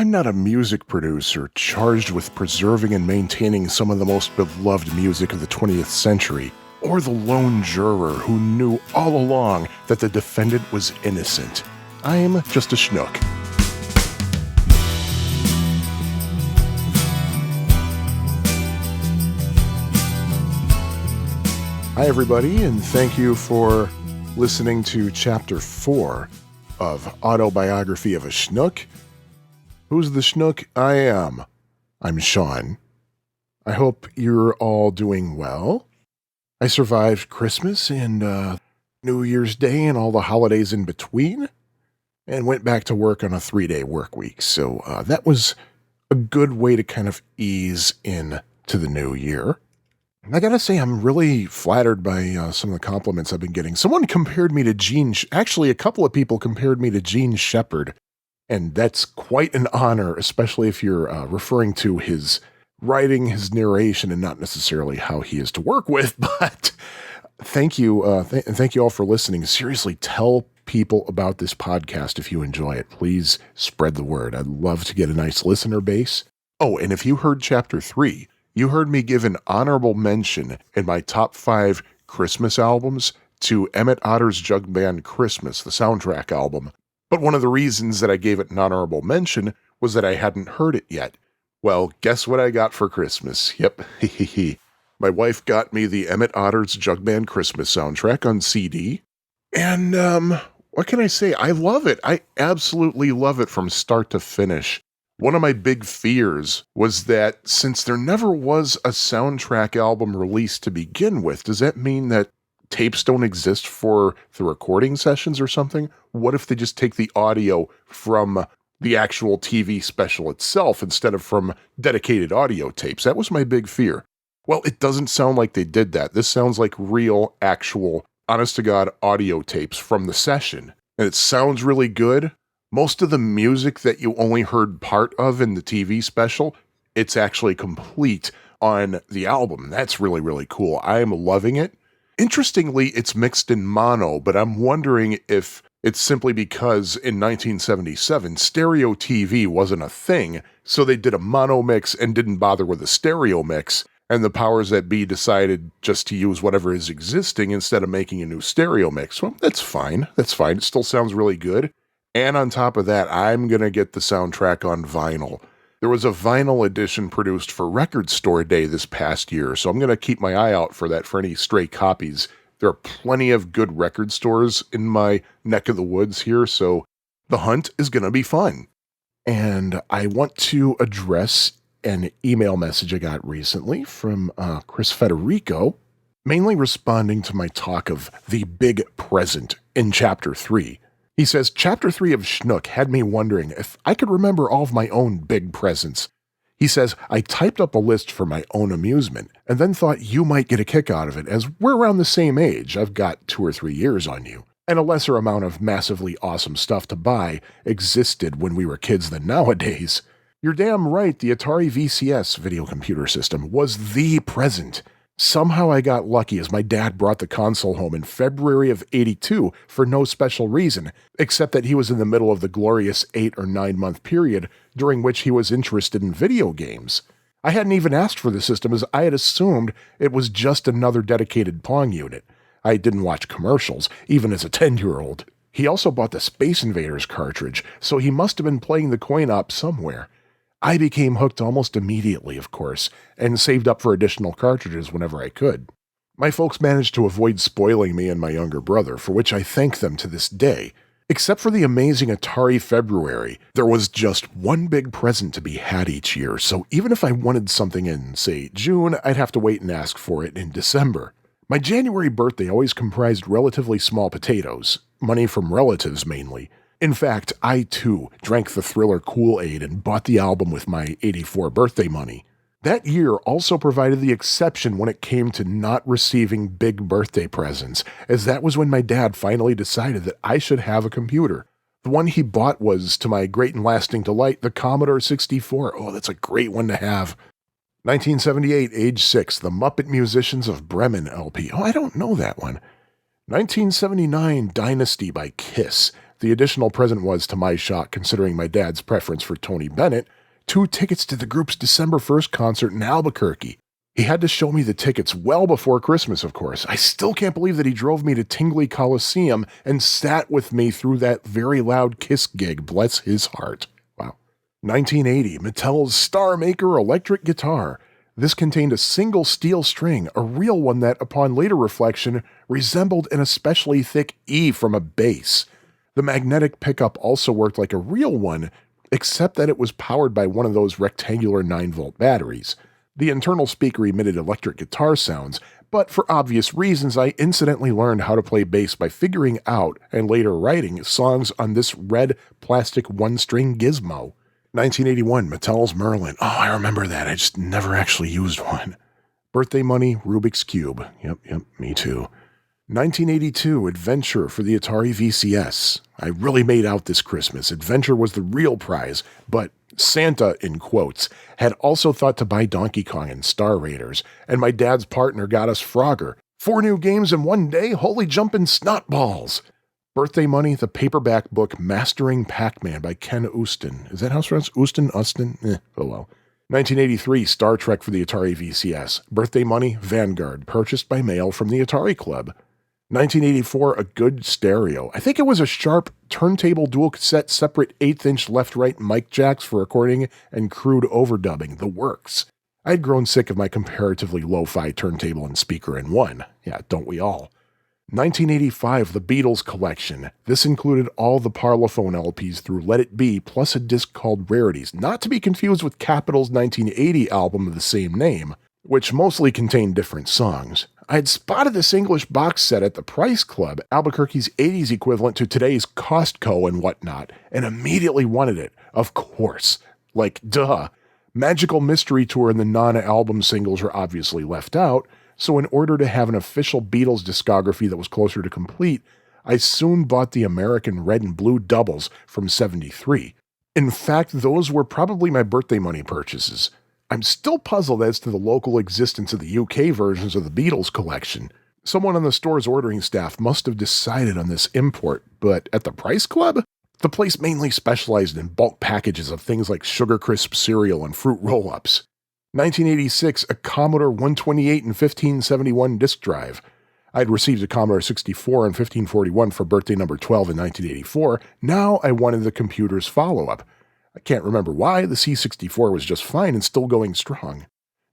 I'm not a music producer charged with preserving and maintaining some of the most beloved music of the 20th century, or the lone juror who knew all along that the defendant was innocent. I'm just a schnook. Hi everybody, and thank you for listening to Chapter 4 of Autobiography of a Schnook. Who's the schnook? I am. I'm Sean. I hope you're all doing well. I survived Christmas and New Year's Day and all the holidays in between, and went back to work on a 3-day work week. So that was a good way to kind of ease in to the new year. And I gotta say, I'm really flattered by some of the compliments I've been getting. Someone compared me to actually a couple of people compared me to Gene Shepard. And that's quite an honor, especially if you're referring to his writing, his narration, and not necessarily how he is to work with. But thank you. Thank you all for listening. Seriously, tell people about this podcast if you enjoy it. Please spread the word. I'd love to get a nice listener base. Oh, and if you heard Chapter 3, you heard me give an honorable mention in my top 5 Christmas albums to Emmett Otter's Jug Band Christmas, the soundtrack album. But one of the reasons that I gave it an honorable mention was that I hadn't heard it yet. Well, guess what I got for Christmas? Yep, my wife got me the Emmett Otter's Jug Band Christmas soundtrack on CD. And, what can I say? I love it. I absolutely love it from start to finish. One of my big fears was that since there never was a soundtrack album released to begin with, does that mean that tapes don't exist for the recording sessions or something? What if they just take the audio from the actual TV special itself instead of from dedicated audio tapes? That was my big fear. Well, it doesn't sound like they did that. This sounds like real, actual, honest-to-God audio tapes from the session. And it sounds really good. Most of the music that you only heard part of in the TV special, it's actually complete on the album. That's really, really cool. I am loving it. Interestingly, it's mixed in mono, but I'm wondering if it's simply because in 1977, stereo TV wasn't a thing, so they did a mono mix and didn't bother with a stereo mix, and the powers that be decided just to use whatever is existing instead of making a new stereo mix. Well, that's fine. That's fine. It still sounds really good. And on top of that, I'm going to get the soundtrack on vinyl. There was a vinyl edition produced for Record Store Day this past year, so I'm going to keep my eye out for that for any stray copies. There are plenty of good record stores in my neck of the woods here, so the hunt is going to be fun. And I want to address an email message I got recently from Chris Federico, mainly responding to my talk of the big present in Chapter 3. He says, Chapter 3 of Schnook had me wondering if I could remember all of my own big presents. He says, I typed up a list for my own amusement, and then thought you might get a kick out of it, as we're around the same age. I've got 2 or 3 years on you, and a lesser amount of massively awesome stuff to buy existed when we were kids than nowadays. You're damn right, the Atari VCS video computer system was the present. Somehow I got lucky as my dad brought the console home in February of '82 for no special reason, except that he was in the middle of the glorious 8 or 9 month period during which he was interested in video games. I hadn't even asked for the system as I had assumed it was just another dedicated Pong unit. I didn't watch commercials, even as a 10-year-old. He also bought the Space Invaders cartridge, so he must have been playing the coin-op somewhere. I became hooked almost immediately, of course, and saved up for additional cartridges whenever I could. My folks managed to avoid spoiling me and my younger brother, for which I thank them to this day. Except for the amazing Atari February, there was just one big present to be had each year, so even if I wanted something in, say, June, I'd have to wait and ask for it in December. My January birthday always comprised relatively small potatoes, money from relatives mainly. In fact, I too drank the Thriller Kool-Aid and bought the album with my '84 birthday money. That year also provided the exception when it came to not receiving big birthday presents, as that was when my dad finally decided that I should have a computer. The one he bought was, to my great and lasting delight, the Commodore 64. Oh, that's a great one to have. 1978, age 6, The Muppet Musicians of Bremen LP. Oh, I don't know that one. 1979, Dynasty by Kiss. The additional present was, to my shock, considering my dad's preference for Tony Bennett, 2 tickets to the group's December 1st concert in Albuquerque. He had to show me the tickets well before Christmas, of course. I still can't believe that he drove me to Tingley Coliseum and sat with me through that very loud Kiss gig, bless his heart. Wow. 1980, Mattel's Star Maker electric guitar. This contained a single steel string, a real one that, upon later reflection, resembled an especially thick E from a bass. The magnetic pickup also worked like a real one, except that it was powered by one of those rectangular 9-volt batteries. The internal speaker emitted electric guitar sounds, but for obvious reasons I incidentally learned how to play bass by figuring out and later writing songs on this red plastic 1-string gizmo. 1981, Mattel's Merlin. Oh, I remember that. I just never actually used one. Birthday money, Rubik's Cube. Yep, me too. 1982, Adventure for the Atari VCS. I really made out this Christmas. Adventure was the real prize, but Santa, in quotes, had also thought to buy Donkey Kong and Star Raiders, and my dad's partner got us Frogger. 4 new games in one day? Holy jumpin' snot balls! Birthday money, the paperback book Mastering Pac-Man by Ken Ustin. Is that how it's pronounced? Ustin? Oh well. 1983, Star Trek for the Atari VCS. Birthday money, Vanguard, purchased by mail from the Atari Club. 1984, a good stereo. I think it was a Sharp turntable dual cassette separate 1/8-inch left-right mic jacks for recording and crude overdubbing, the works. I'd grown sick of my comparatively lo-fi turntable and speaker in one. Yeah, don't we all? 1985, the Beatles collection. This included all the Parlophone LPs through Let It Be, plus a disc called Rarities, not to be confused with Capitol's 1980 album of the same name, which mostly contained different songs. I had spotted this English box set at the Price Club, Albuquerque's 80s equivalent to today's Costco and whatnot, and immediately wanted it. Of course. Like, duh. Magical Mystery Tour and the non-album singles were obviously left out, so in order to have an official Beatles discography that was closer to complete, I soon bought the American Red and Blue doubles from '73. In fact, those were probably my birthday money purchases. I'm still puzzled as to the local existence of the UK versions of the Beatles collection. Someone on the store's ordering staff must have decided on this import, but at the Price Club? The place mainly specialized in bulk packages of things like Sugar Crisp cereal and fruit roll-ups. 1986, a Commodore 128 and 1571 disk drive. I'd received a Commodore 64 and 1541 for birthday number 12 in 1984. Now I wanted the computer's follow-up. I can't remember why. The C64 was just fine and still going strong.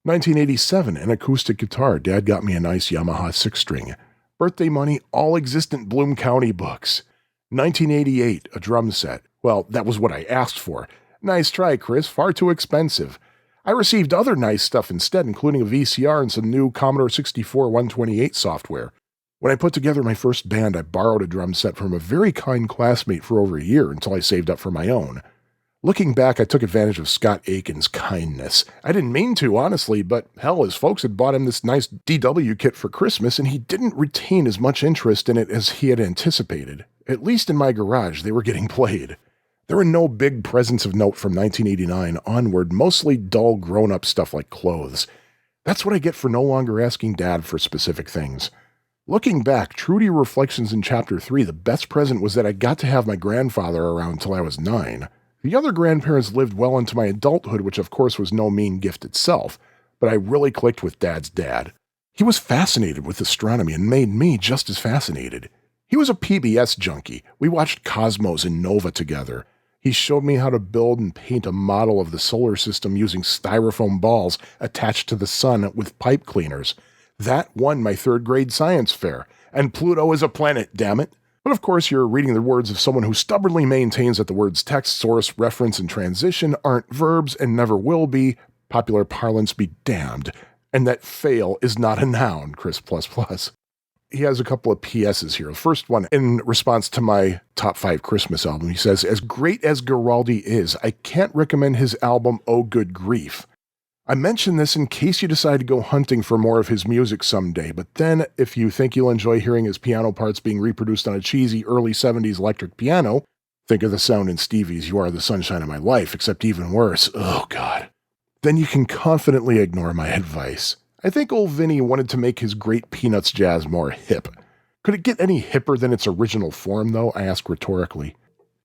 1987, an acoustic guitar. Dad got me a nice Yamaha 6-string. Birthday money, all existent Bloom County books. 1988, a drum set. Well, that was what I asked for. Nice try, Chris. Far too expensive. I received other nice stuff instead, including a VCR and some new Commodore 64 128 software. When I put together my first band, I borrowed a drum set from a very kind classmate for over a year until I saved up for my own. Looking back, I took advantage of Scott Aiken's kindness. I didn't mean to, honestly, but hell, his folks had bought him this nice DW kit for Christmas, and he didn't retain as much interest in it as he had anticipated. At least in my garage, they were getting played. There were no big presents of note from 1989 onward, mostly dull grown-up stuff like clothes. That's what I get for no longer asking Dad for specific things. Looking back, true to reflections in Chapter 3, the best present was that I got to have my grandfather around till I was 9. The other grandparents lived well into my adulthood, which of course was no mean gift itself, but I really clicked with Dad's dad. He was fascinated with astronomy and made me just as fascinated. He was a PBS junkie. We watched Cosmos and Nova together. He showed me how to build and paint a model of the solar system using styrofoam balls attached to the sun with pipe cleaners. That won my 3rd grade science fair. And Pluto is a planet, damn it. But of course, you're reading the words of someone who stubbornly maintains that the words text, source, reference, and transition aren't verbs and never will be, popular parlance be damned, and that fail is not a noun, Chris++. He has a couple of PSs here. The first one, in response to my top 5 Christmas album, he says, as great as Giraldi is, I can't recommend his album Oh Good Grief. I mention this in case you decide to go hunting for more of his music someday, but then if you think you'll enjoy hearing his piano parts being reproduced on a cheesy early 70s electric piano, think of the sound in Stevie's You Are the Sunshine of My Life, except even worse. Oh, God. Then you can confidently ignore my advice. I think old Vinny wanted to make his great Peanuts jazz more hip. Could it get any hipper than its original form, though? I ask rhetorically.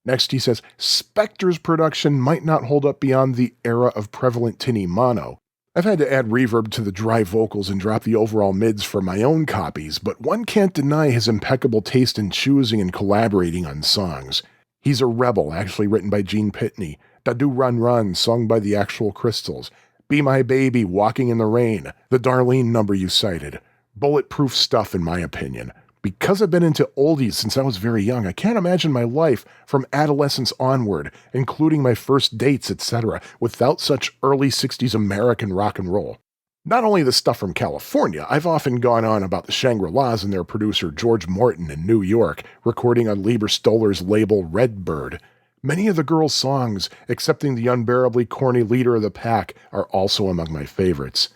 Next, he says, Spectre's production might not hold up beyond the era of prevalent tinny mono. I've had to add reverb to the dry vocals and drop the overall mids for my own copies, but one can't deny his impeccable taste in choosing and collaborating on songs. He's a Rebel, actually written by Gene Pitney. Da Do Run Run, sung by the Actual Crystals. Be My Baby, Walking in the Rain, the Darlene number you cited. Bulletproof stuff, in my opinion. Because I've been into oldies since I was very young, I can't imagine my life from adolescence onward, including my first dates, etc., without such early 60s American rock and roll. Not only the stuff from California, I've often gone on about the Shangri-Las and their producer George Morton in New York, recording on Lieber Stoller's label Redbird. Many of the girls' songs, excepting the unbearably corny Leader of the Pack, are also among my favorites.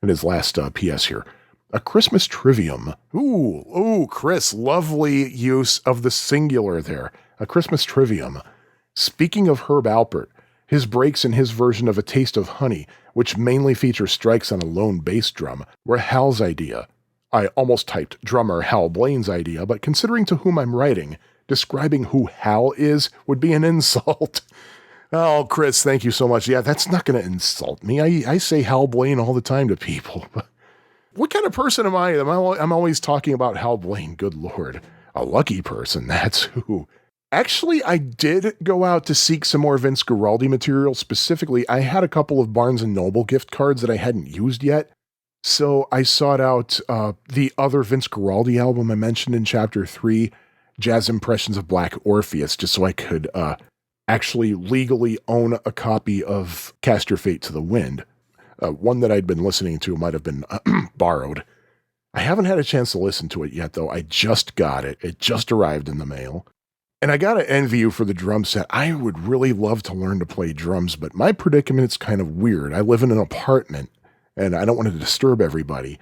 And his last PS here. A Christmas Trivium. Ooh, Chris, lovely use of the singular there. A Christmas Trivium. Speaking of Herb Alpert, his breaks in his version of A Taste of Honey, which mainly features strikes on a lone bass drum, were Hal's idea. I almost typed drummer Hal Blaine's idea, but considering to whom I'm writing, describing who Hal is would be an insult. Oh, Chris, thank you so much. Yeah, that's not going to insult me. I say Hal Blaine all the time to people. What kind of person am I? I'm always talking about Hal Blaine. Good Lord. A lucky person, that's who. Actually, I did go out to seek some more Vince Guaraldi material. Specifically, I had a couple of Barnes & Noble gift cards that I hadn't used yet. So I sought out the other Vince Guaraldi album I mentioned in Chapter 3, Jazz Impressions of Black Orpheus, just so I could actually legally own a copy of Cast Your Fate to the Wind. One that I'd been listening to might have been borrowed. I haven't had a chance to listen to it yet, though. I just got it. It just arrived in the mail. And I gotta envy you for the drum set. I would really love to learn to play drums, but my predicament's kind of weird. I live in an apartment, and I don't want to disturb everybody.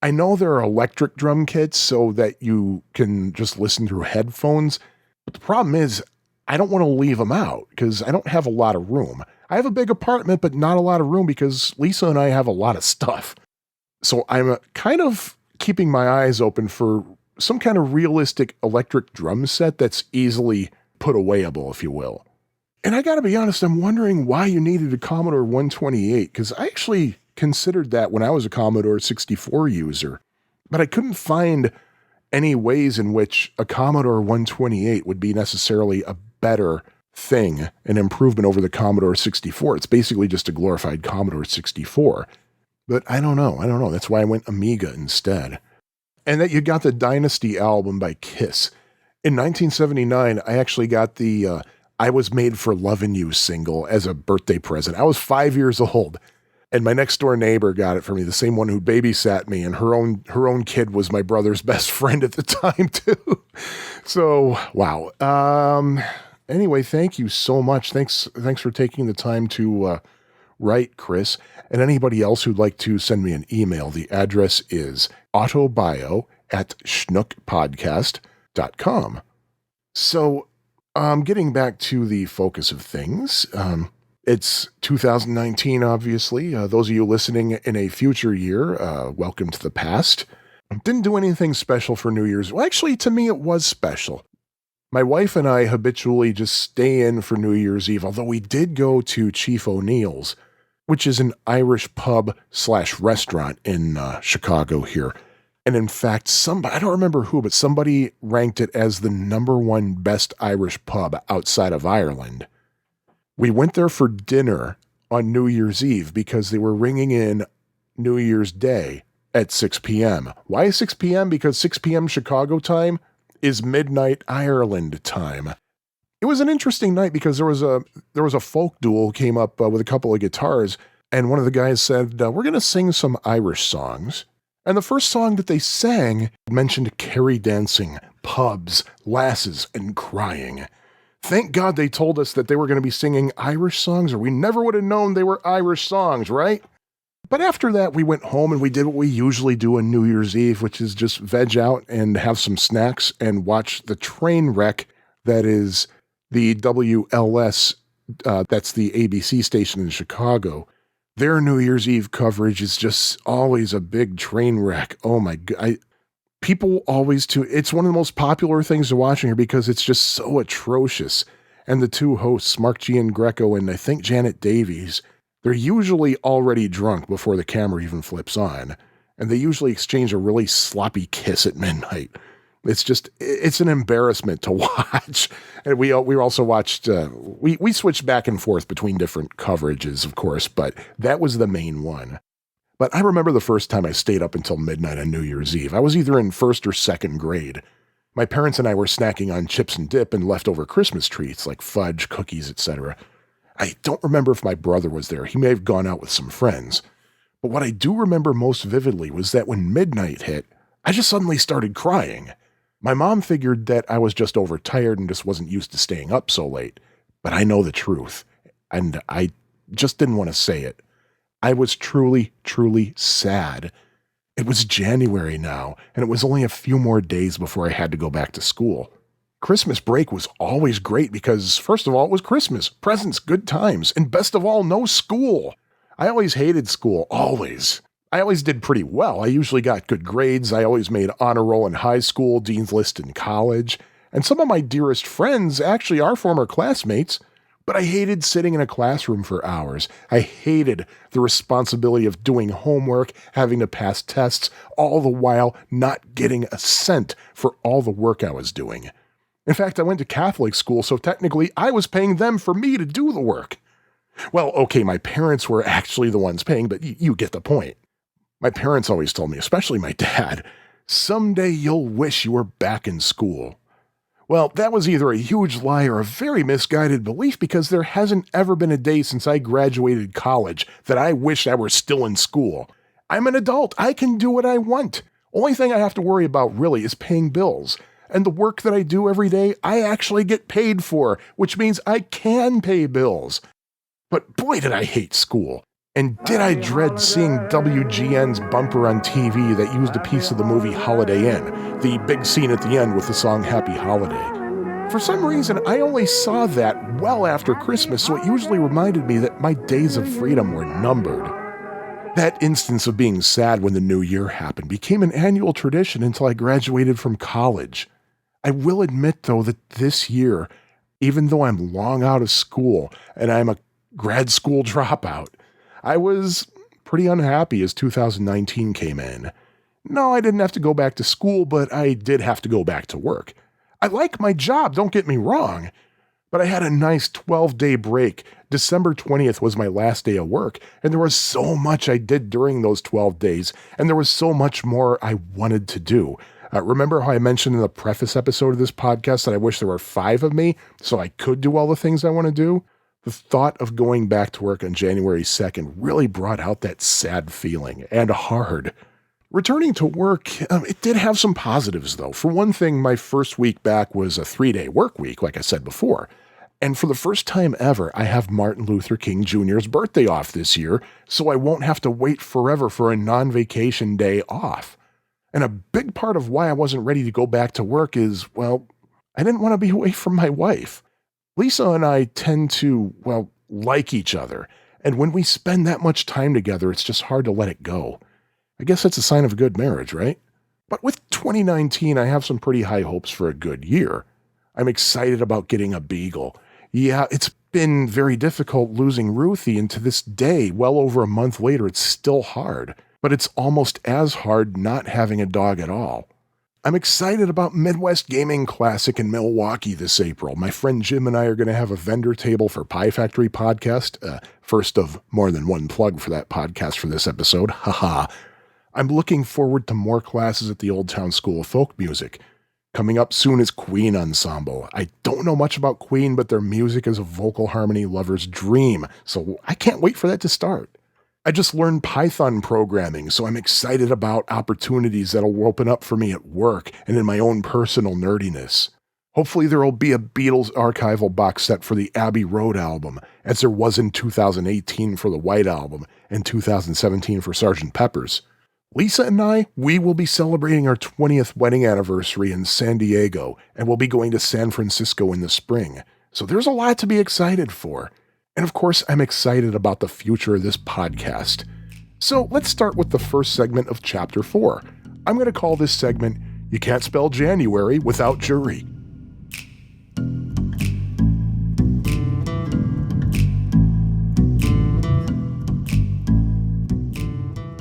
I know there are electric drum kits so that you can just listen through headphones, but the problem is I don't want to leave them out because I don't have a lot of room. I have a big apartment, but not a lot of room because Lisa and I have a lot of stuff. So I'm kind of keeping my eyes open for some kind of realistic electric drum set that's easily put awayable, if you will. And I gotta be honest, I'm wondering why you needed a Commodore 128, because I actually considered that when I was a Commodore 64 user, but I couldn't find any ways in which a Commodore 128 would be necessarily a better thing, an improvement over the Commodore 64. It's basically just a glorified Commodore 64. But I don't know. That's why I went Amiga instead. And that you got the Dynasty album by Kiss. In 1979, I actually got the I Was Made for Lovin' You single as a birthday present. I was 5 years old. And my next door neighbor got it for me, the same one who babysat me, and her own kid was my brother's best friend at the time too. So, wow. Anyway, thank you so much. Thanks for taking the time to write, Chris. And anybody else who'd like to send me an email, the address is autobio@schnookpodcast.com. So, getting back to the focus of things, it's 2019, obviously. Those of you listening in a future year, welcome to the past. Didn't do anything special for New Year's. Well, actually, to me, it was special. My wife and I habitually just stay in for New Year's Eve, although we did go to Chief O'Neill's, which is an Irish pub/restaurant in Chicago here. And in fact, I don't remember who, but somebody ranked it as the #1 best Irish pub outside of Ireland. We went there for dinner on New Year's Eve because they were ringing in New Year's Day at 6 p.m. Why 6 p.m.? Because 6 p.m. Chicago time is midnight Ireland time. It was an interesting night because there was a folk duo who came up with a couple of guitars, and one of the guys said, we're going to sing some Irish songs. And the first song that they sang mentioned Kerry dancing, pubs, lasses, and crying. Thank God they told us that they were going to be singing Irish songs, or we never would have known they were Irish songs, right? But after that, we went home and we did what we usually do on New Year's Eve, which is just veg out and have some snacks and watch the train wreck that is the WLS, that's the ABC station in Chicago. Their New Year's Eve coverage is just always a big train wreck. Oh my God. People always it's one of the most popular things to watch here because it's just so atrocious. and the two hosts, Mark Giangreco and I think Janet Davies, they're usually already drunk before the camera even flips on, and they usually exchange a really sloppy kiss at midnight. It's an embarrassment to watch. And we also watched, we switched back and forth between different coverages, of course, but that was the main one. But I remember the first time I stayed up until midnight on New Year's Eve. I was either in first or second grade. My parents and I were snacking on chips and dip and leftover Christmas treats like fudge, cookies, etc. I don't remember if my brother was there. He may have gone out with some friends. But what I do remember most vividly was that when midnight hit, I just suddenly started crying. My mom figured that I was just overtired and just wasn't used to staying up so late. But I know the truth, and I just didn't want to say it. I was truly, truly sad. It was January now, and it was only a few more days before I had to go back to school. Christmas break was always great because, first of all, it was Christmas, presents, good times, and best of all, no school. I always hated school, always. I always did pretty well. I usually got good grades. I always made honor roll in high school, dean's list in college. And some of my dearest friends actually are former classmates, but I hated sitting in a classroom for hours. I hated the responsibility of doing homework, having to pass tests, all the while not getting a cent for all the work I was doing. In fact, I went to Catholic school, so technically I was paying them for me to do the work. Well, okay, my parents were actually the ones paying, but you get the point. My parents always told me, especially my dad, someday you'll wish you were back in school. Well, that was either a huge lie or a very misguided belief because there hasn't ever been a day since I graduated college that I wish I were still in school. I'm an adult. I can do what I want. Only thing I have to worry about really is paying bills. And the work that I do every day, I actually get paid for, which means I can pay bills. But boy, did I hate school. And did I dread seeing WGN's bumper on TV that used a piece of the movie Holiday Inn, the big scene at the end with the song Happy Holiday. For some reason, I only saw that well after Christmas, so it usually reminded me that my days of freedom were numbered. That instance of being sad when the new year happened became an annual tradition until I graduated from college. I will admit, though, that this year, even though I'm long out of school and I'm a grad school dropout, I was pretty unhappy as 2019 came in. No, I didn't have to go back to school, but I did have to go back to work. I like my job, don't get me wrong, but I had a nice 12-day break. December 20th was my last day of work, and there was so much I did during those 12 days, and there was so much more I wanted to do. Remember how I mentioned in the preface episode of this podcast that I wish there were 5 of me so I could do all the things I want to do? The thought of going back to work on January 2nd really brought out that sad feeling, and hard. Returning to work, it did have some positives, though. For one thing, my first week back was a 3-day work week, like I said before. And for the first time ever, I have Martin Luther King Jr.'s birthday off this year, so I won't have to wait forever for a non-vacation day off. And a big part of why I wasn't ready to go back to work is, well, I didn't want to be away from my wife. Lisa and I tend to, well, like each other, and when we spend that much time together, it's just hard to let it go. I guess that's a sign of a good marriage, right? But with 2019, I have some pretty high hopes for a good year. I'm excited about getting a beagle. Yeah, it's been very difficult losing Ruthie, and to this day, well over a month later, it's still hard. But it's almost as hard not having a dog at all. I'm excited about Midwest Gaming Classic in Milwaukee this April. My friend Jim and I are going to have a vendor table for Pie Factory podcast. First of more than one plug for that podcast for this episode. Haha. I'm looking forward to more classes at the Old Town School of Folk Music. Coming up soon is Queen Ensemble. I don't know much about Queen, but their music is a vocal harmony lover's dream, so I can't wait for that to start. I just learned Python programming, so I'm excited about opportunities that'll open up for me at work and in my own personal nerdiness. Hopefully there will be a Beatles archival box set for the Abbey Road album, as there was in 2018 for the White Album and 2017 for Sgt. Pepper's. Lisa and I, we will be celebrating our 20th wedding anniversary in San Diego, and we'll be going to San Francisco in the spring. So there's a lot to be excited for. And of course, I'm excited about the future of this podcast. So let's start with the first segment of Chapter 4. I'm going to call this segment, You Can't Spell January Without Jury.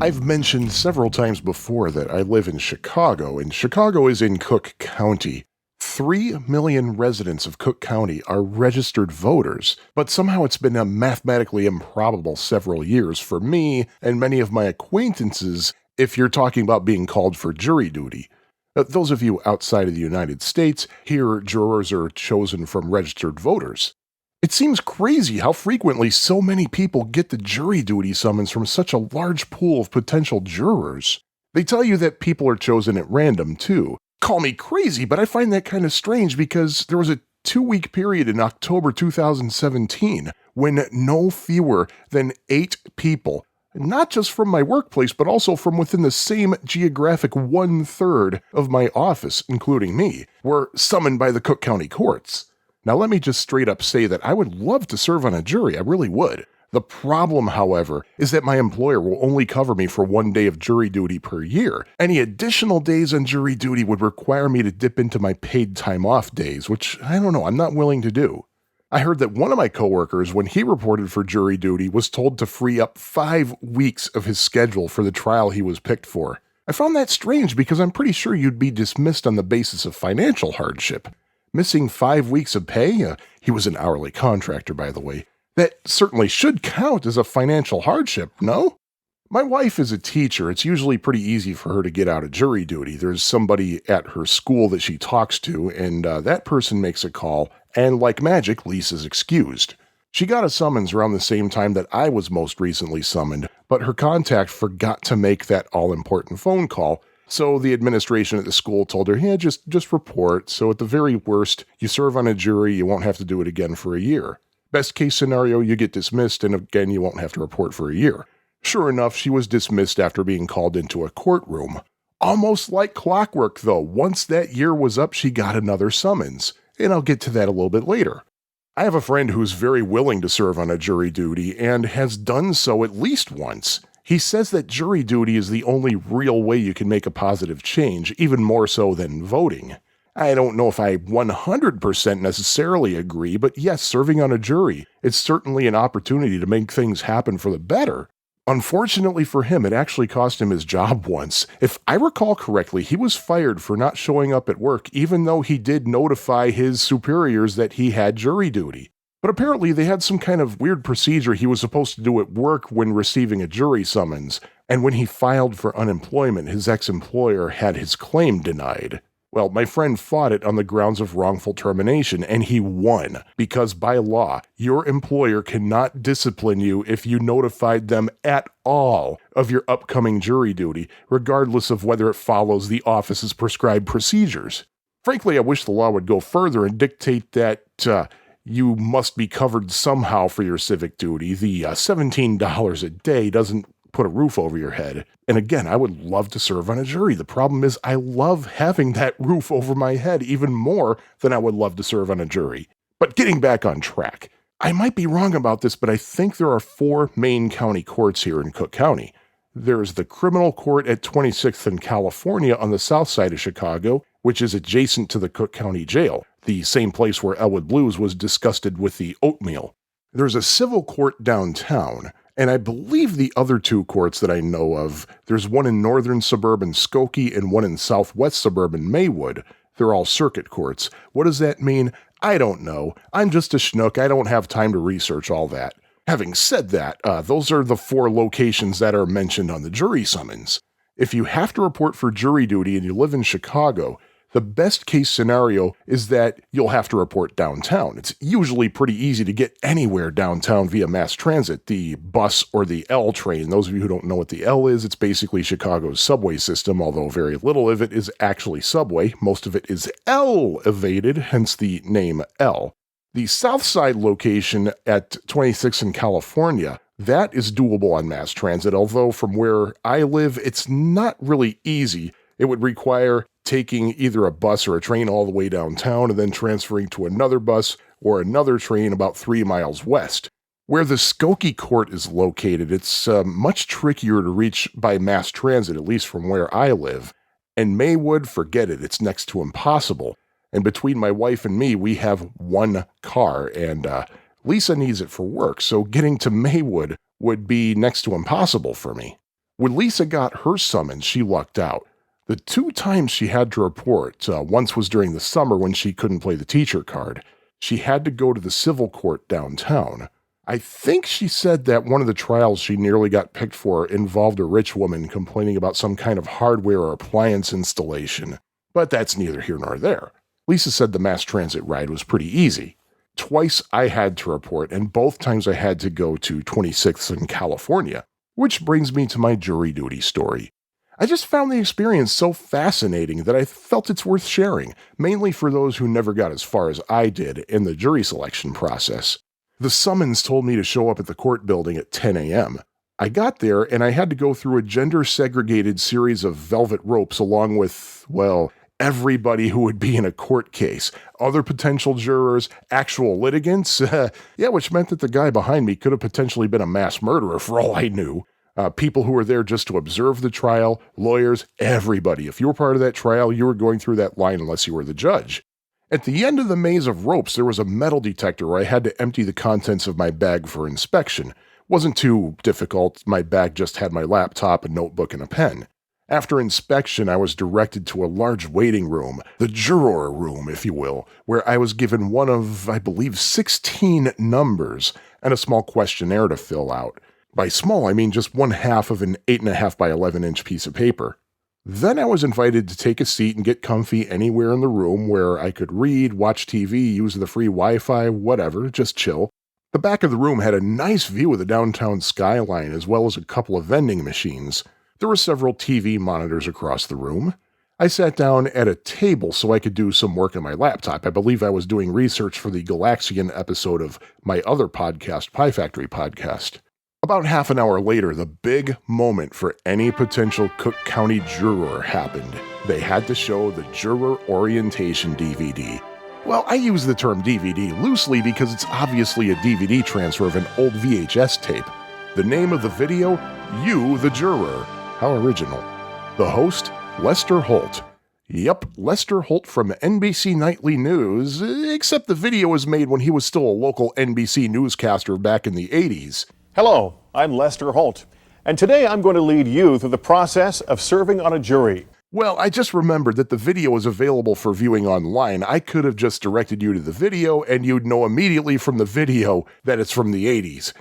I've mentioned several times before that I live in Chicago, and Chicago is in Cook County. 3 million residents of Cook County are registered voters, but somehow it's been a mathematically improbable several years for me and many of my acquaintances if you're talking about being called for jury duty. Those of you outside of the United States, here jurors are chosen from registered voters. It seems crazy how frequently so many people get the jury duty summons from such a large pool of potential jurors. They tell you that people are chosen at random, too. Call me crazy, but I find that kind of strange because there was a 2-week period in October 2017 when no fewer than 8 people, not just from my workplace, but also from within the same geographic 1/3 of my office, including me, were summoned by the Cook County courts. Now let me just straight up say that I would love to serve on a jury, I really would. The problem, however, is that my employer will only cover me for 1 day of jury duty per year. Any additional days on jury duty would require me to dip into my paid time off days, which, I don't know, I'm not willing to do. I heard that one of my coworkers, when he reported for jury duty, was told to free up 5 weeks of his schedule for the trial he was picked for. I found that strange because I'm pretty sure you'd be dismissed on the basis of financial hardship. Missing 5 weeks of pay? He was an hourly contractor, by the way. That certainly should count as a financial hardship, no? My wife is a teacher. It's usually pretty easy for her to get out of jury duty. There's somebody at her school that she talks to, and that person makes a call, and like magic, Lisa's excused. She got a summons around the same time that I was most recently summoned, but her contact forgot to make that all-important phone call. So the administration at the school told her, yeah, just report. So at the very worst, you serve on a jury, you won't have to do it again for a year. Best case scenario, you get dismissed, and again, you won't have to report for a year. Sure enough, she was dismissed after being called into a courtroom. Almost like clockwork, though. Once that year was up, she got another summons. And I'll get to that a little bit later. I have a friend who's very willing to serve on a jury duty and has done so at least once. He says that jury duty is the only real way you can make a positive change, even more so than voting. I don't know if I 100% necessarily agree, but yes, serving on a jury, it's certainly an opportunity to make things happen for the better. Unfortunately for him, it actually cost him his job once. If I recall correctly, he was fired for not showing up at work, even though he did notify his superiors that he had jury duty. But apparently they had some kind of weird procedure he was supposed to do at work when receiving a jury summons, and when he filed for unemployment, his ex-employer had his claim denied. Well, my friend fought it on the grounds of wrongful termination, and he won, because by law, your employer cannot discipline you if you notified them at all of your upcoming jury duty, regardless of whether it follows the office's prescribed procedures. Frankly, I wish the law would go further and dictate that, you must be covered somehow for your civic duty. The $17 a day doesn't put a roof over your head. And again, I would love to serve on a jury. The problem is I love having that roof over my head even more than I would love to serve on a jury. But getting back on track, I might be wrong about this, but I think there are 4 main county courts here in Cook County. There's the criminal court at 26th and California on the south side of Chicago, which is adjacent to the Cook County Jail, the same place where Elwood Blues was disgusted with the oatmeal. There's a civil court downtown, and I believe the other 2 courts that I know of, there's one in northern suburban Skokie and one in southwest suburban Maywood. They're all circuit courts. What does that mean? I don't know. I'm just a schnook. I don't have time to research all that. Having said that, those are the 4 locations that are mentioned on the jury summons. If you have to report for jury duty and you live in Chicago, the best case scenario is that you'll have to report downtown. It's usually pretty easy to get anywhere downtown via mass transit, the bus or the L train. Those of you who don't know what the L is, it's basically Chicago's subway system, although very little of it is actually subway. Most of it is elevated, hence the name L. The south side location at 26th in California, that is doable on mass transit, although from where I live, it's not really easy. It would require taking either a bus or a train all the way downtown and then transferring to another bus or another train about 3 miles west. Where the Skokie court is located, it's much trickier to reach by mass transit, at least from where I live. And Maywood, forget it, it's next to impossible. And between my wife and me, we have 1 car, and Lisa needs it for work, so getting to Maywood would be next to impossible for me. When Lisa got her summons, she lucked out. The 2 times she had to report, once was during the summer when she couldn't play the teacher card. She had to go to the civil court downtown. I think she said that one of the trials she nearly got picked for involved a rich woman complaining about some kind of hardware or appliance installation. But that's neither here nor there. Lisa said the mass transit ride was pretty easy. Twice I had to report, and both times I had to go to 26th in California. Which brings me to my jury duty story. I just found the experience so fascinating that I felt it's worth sharing, mainly for those who never got as far as I did in the jury selection process. The summons told me to show up at the court building at 10 a.m. I got there and I had to go through a gender-segregated series of velvet ropes along with, well, everybody who would be in a court case. Other potential jurors, actual litigants, which meant that the guy behind me could have potentially been a mass murderer for all I knew. People who were there just to observe the trial, lawyers, everybody. If you were part of that trial, you were going through that line unless you were the judge. At the end of the maze of ropes, there was a metal detector where I had to empty the contents of my bag for inspection. Wasn't too difficult, my bag just had my laptop, a notebook, and a pen. After inspection, I was directed to a large waiting room, the juror room, if you will, where I was given one of, I believe, 16 numbers and a small questionnaire to fill out. By small, I mean just 1/2 of an 8.5 by 11-inch piece of paper. Then I was invited to take a seat and get comfy anywhere in the room where I could read, watch TV, use the free Wi-Fi, whatever, just chill. The back of the room had a nice view of the downtown skyline as well as a couple of vending machines. There were several TV monitors across the room. I sat down at a table so I could do some work on my laptop. I believe I was doing research for the Galaxian episode of my other podcast, Pie Factory Podcast. About half an hour later, the big moment for any potential Cook County juror happened. They had to show the juror orientation DVD. Well, I use the term DVD loosely because it's obviously a DVD transfer of an old VHS tape. The name of the video? You, the Juror. How original. The host? Lester Holt. Yep, Lester Holt from NBC Nightly News, except the video was made when he was still a local NBC newscaster back in the 80s. Hello, I'm Lester Holt, and today I'm going to lead you through the process of serving on a jury. Well, I just remembered that the video is available for viewing online. I could have just directed you to the video, and you'd know immediately from the video that it's from the 80s.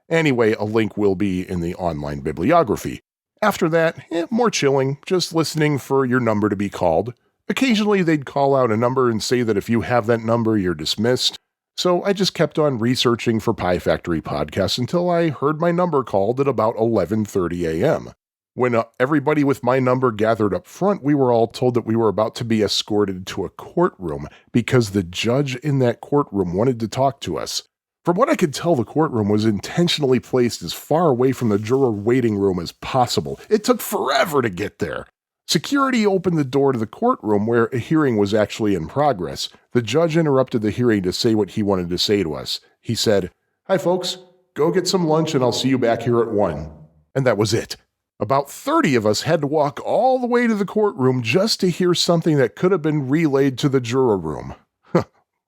Anyway, a link will be in the online bibliography. After that, more chilling, just listening for your number to be called. Occasionally, they'd call out a number and say that if you have that number, you're dismissed. So I just kept on researching for Pie Factory podcasts until I heard my number called at about 11:30 a.m. When everybody with my number gathered up front, we were all told that we were about to be escorted to a courtroom because the judge in that courtroom wanted to talk to us. From what I could tell, the courtroom was intentionally placed as far away from the juror waiting room as possible. It took forever to get there. Security opened the door to the courtroom where a hearing was actually in progress. The judge interrupted the hearing to say what he wanted to say to us. He said, "Hi folks, go get some lunch and I'll see you back here at 1. And that was it. About 30 of us had to walk all the way to the courtroom just to hear something that could have been relayed to the juror room.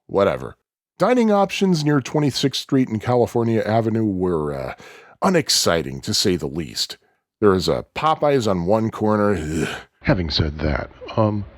Whatever. Dining options near 26th Street and California Avenue were unexciting, to say the least. There is a Popeyes on one corner. Ugh. Having said that,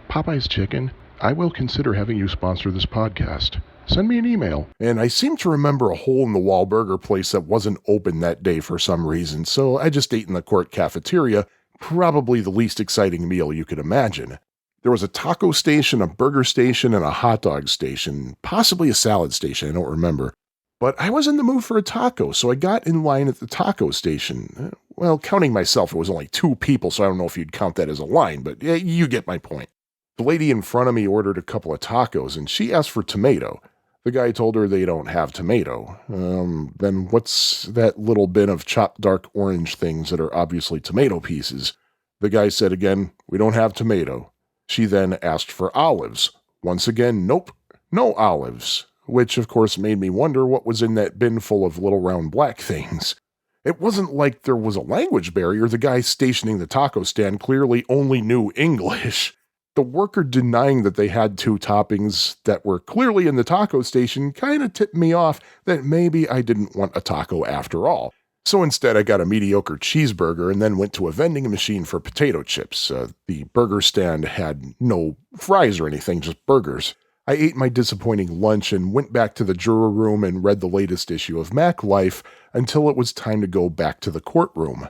Popeyes Chicken, I will consider having you sponsor this podcast. Send me an email. And I seem to remember a hole-in-the-wall burger place that wasn't open that day for some reason, so I just ate in the court cafeteria, probably the least exciting meal you could imagine. There was a taco station, a burger station, and a hot dog station, possibly a salad station, I don't remember. But I was in the mood for a taco, so I got in line at the taco station. Well, counting myself, it was only 2 people, so I don't know if you'd count that as a line, but you get my point. The lady in front of me ordered a couple of tacos, and she asked for tomato. The guy told her they don't have tomato. Then what's that little bin of chopped dark orange things that are obviously tomato pieces? The guy said again, we don't have tomato. She then asked for olives. Once again, nope, no olives. Which, of course, made me wonder what was in that bin full of little round black things. It wasn't like there was a language barrier. The guy stationing the taco stand clearly only knew English. The worker denying that they had 2 toppings that were clearly in the taco station kind of tipped me off that maybe I didn't want a taco after all. So instead, I got a mediocre cheeseburger and then went to a vending machine for potato chips. The burger stand had no fries or anything, just burgers. I ate my disappointing lunch and went back to the juror room and read the latest issue of Mac Life until it was time to go back to the courtroom.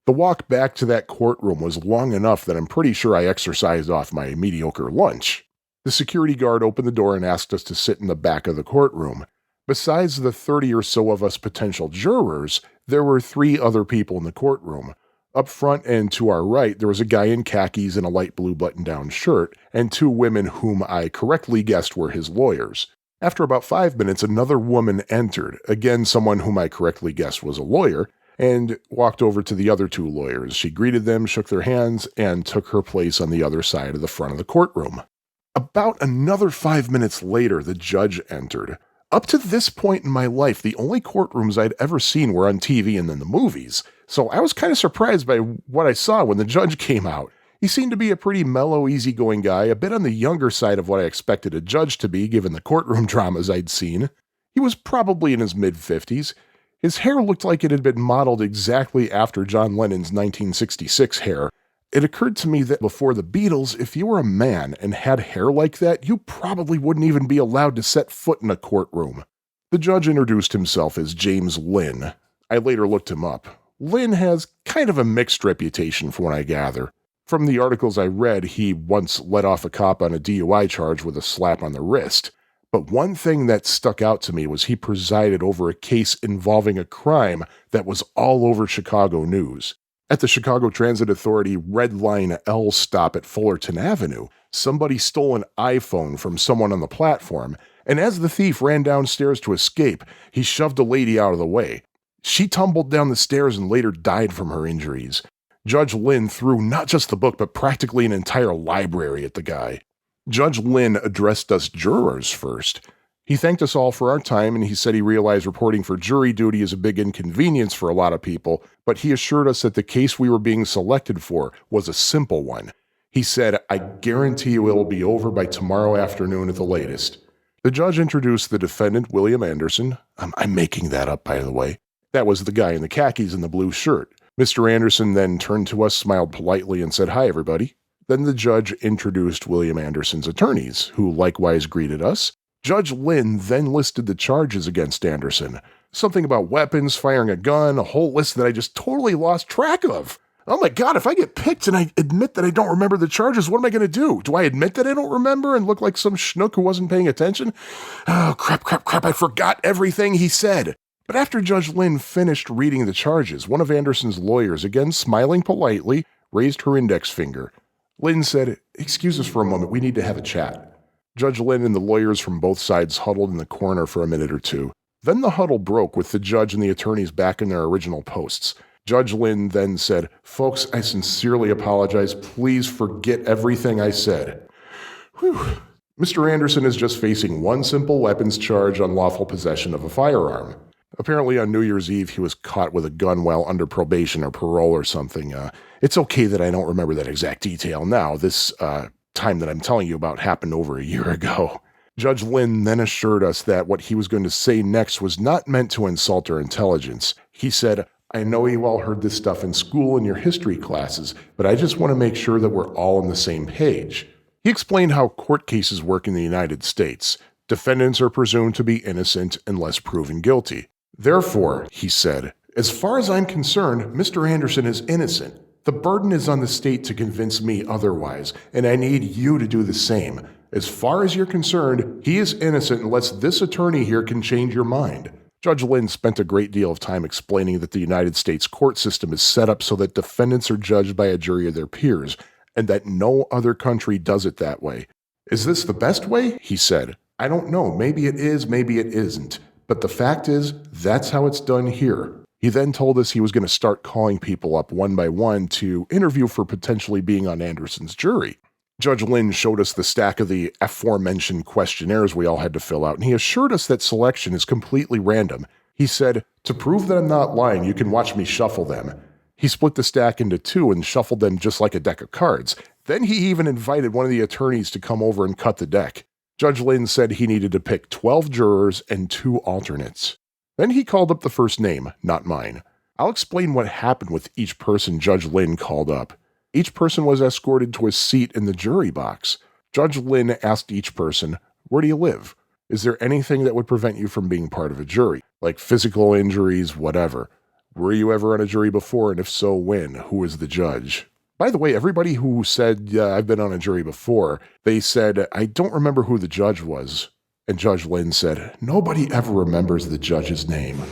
The walk back to that courtroom was long enough that I'm pretty sure I exercised off my mediocre lunch. The security guard opened the door and asked us to sit in the back of the courtroom. Besides the 30 or so of us potential jurors, there were 3 other people in the courtroom. Up front and to our right, there was a guy in khakis and a light blue button-down shirt, and 2 women whom I correctly guessed were his lawyers. After about 5 minutes, another woman entered, again someone whom I correctly guessed was a lawyer, and walked over to the other 2 lawyers. She greeted them, shook their hands, and took her place on the other side of the front of the courtroom. About another 5 minutes later, the judge entered. Up to this point in my life, the only courtrooms I'd ever seen were on TV and in the movies, so I was kind of surprised by what I saw when the judge came out. He seemed to be a pretty mellow, easygoing guy, a bit on the younger side of what I expected a judge to be given the courtroom dramas I'd seen. He was probably in his mid-50s. His hair looked like it had been modeled exactly after John Lennon's 1966 hair. It occurred to me that before the Beatles, if you were a man and had hair like that, you probably wouldn't even be allowed to set foot in a courtroom. The judge introduced himself as James Lynn. I later looked him up. Lynn has kind of a mixed reputation from what I gather. From the articles I read, he once let off a cop on a DUI charge with a slap on the wrist. But one thing that stuck out to me was he presided over a case involving a crime that was all over Chicago news. At the Chicago Transit Authority Red Line L stop at Fullerton Avenue, somebody stole an iPhone from someone on the platform, and as the thief ran downstairs to escape, he shoved a lady out of the way. She tumbled down the stairs and later died from her injuries. Judge Lynn threw not just the book, but practically an entire library at the guy. Judge Lynn addressed us jurors first. He thanked us all for our time, and he said he realized reporting for jury duty is a big inconvenience for a lot of people, but he assured us that the case we were being selected for was a simple one. He said, "I guarantee you it will be over by tomorrow afternoon at the latest." The judge introduced the defendant, William Anderson. I'm making that up, by the way. That was the guy in the khakis and the blue shirt. Mr. Anderson then turned to us, smiled politely, and said, "Hi, everybody." Then the judge introduced William Anderson's attorneys, who likewise greeted us. Judge Lynn then listed the charges against Anderson. Something about weapons, firing a gun, a whole list that I just totally lost track of. Oh my God, if I get picked and I admit that I don't remember the charges, what am I going to do? Do I admit that I don't remember and look like some schnook who wasn't paying attention? Oh, crap, I forgot everything he said. But after Judge Lynn finished reading the charges, one of Anderson's lawyers, again smiling politely, raised her index finger. Lynn said, "Excuse us for a moment, we need to have a chat." Judge Lynn and the lawyers from both sides huddled in the corner for a minute or two. Then the huddle broke with the judge and the attorneys back in their original posts. Judge Lynn then said, "Folks, I sincerely apologize. Please forget everything I said." Whew. Mr. Anderson is just facing one simple weapons charge, unlawful possession of a firearm. Apparently on New Year's Eve, he was caught with a gun while under probation or parole or something. It's okay that I don't remember that exact detail now. This time that I'm telling you about happened over a year ago. Judge Lynn then assured us that what he was going to say next was not meant to insult our intelligence. He said, "I know you all heard this stuff in school in your history classes, but I just want to make sure that we're all on the same page." He explained how court cases work in the United States. Defendants are presumed to be innocent unless proven guilty. Therefore, he said, "As far as I'm concerned, Mr. Anderson is innocent. The burden is on the state to convince me otherwise, and I need you to do the same. As far as you're concerned, he is innocent unless this attorney here can change your mind." Judge Lynn spent a great deal of time explaining that the United States court system is set up so that defendants are judged by a jury of their peers, and that no other country does it that way. "Is this the best way?" he said. "I don't know. Maybe it is, maybe it isn't. But the fact is, that's how it's done here." He then told us he was going to start calling people up one by one to interview for potentially being on Anderson's jury. Judge Lynn showed us the stack of the aforementioned questionnaires we all had to fill out, and he assured us that selection is completely random. He said, "To prove that I'm not lying, you can watch me shuffle them." He split the stack into 2 and shuffled them just like a deck of cards. Then he even invited one of the attorneys to come over and cut the deck. Judge Lynn said he needed to pick 12 jurors and 2 alternates. Then he called up the first name, not mine. I'll explain what happened with each person Judge Lynn called up. Each person was escorted to a seat in the jury box. Judge Lynn asked each person, "Where do you live? Is there anything that would prevent you from being part of a jury? Like physical injuries, whatever. Were you ever on a jury before, and if so, when? Who was the judge?" By the way, everybody who said, "Yeah, I've been on a jury before," they said, "I don't remember who the judge was." And Judge Lynn said, "Nobody ever remembers the judge's name."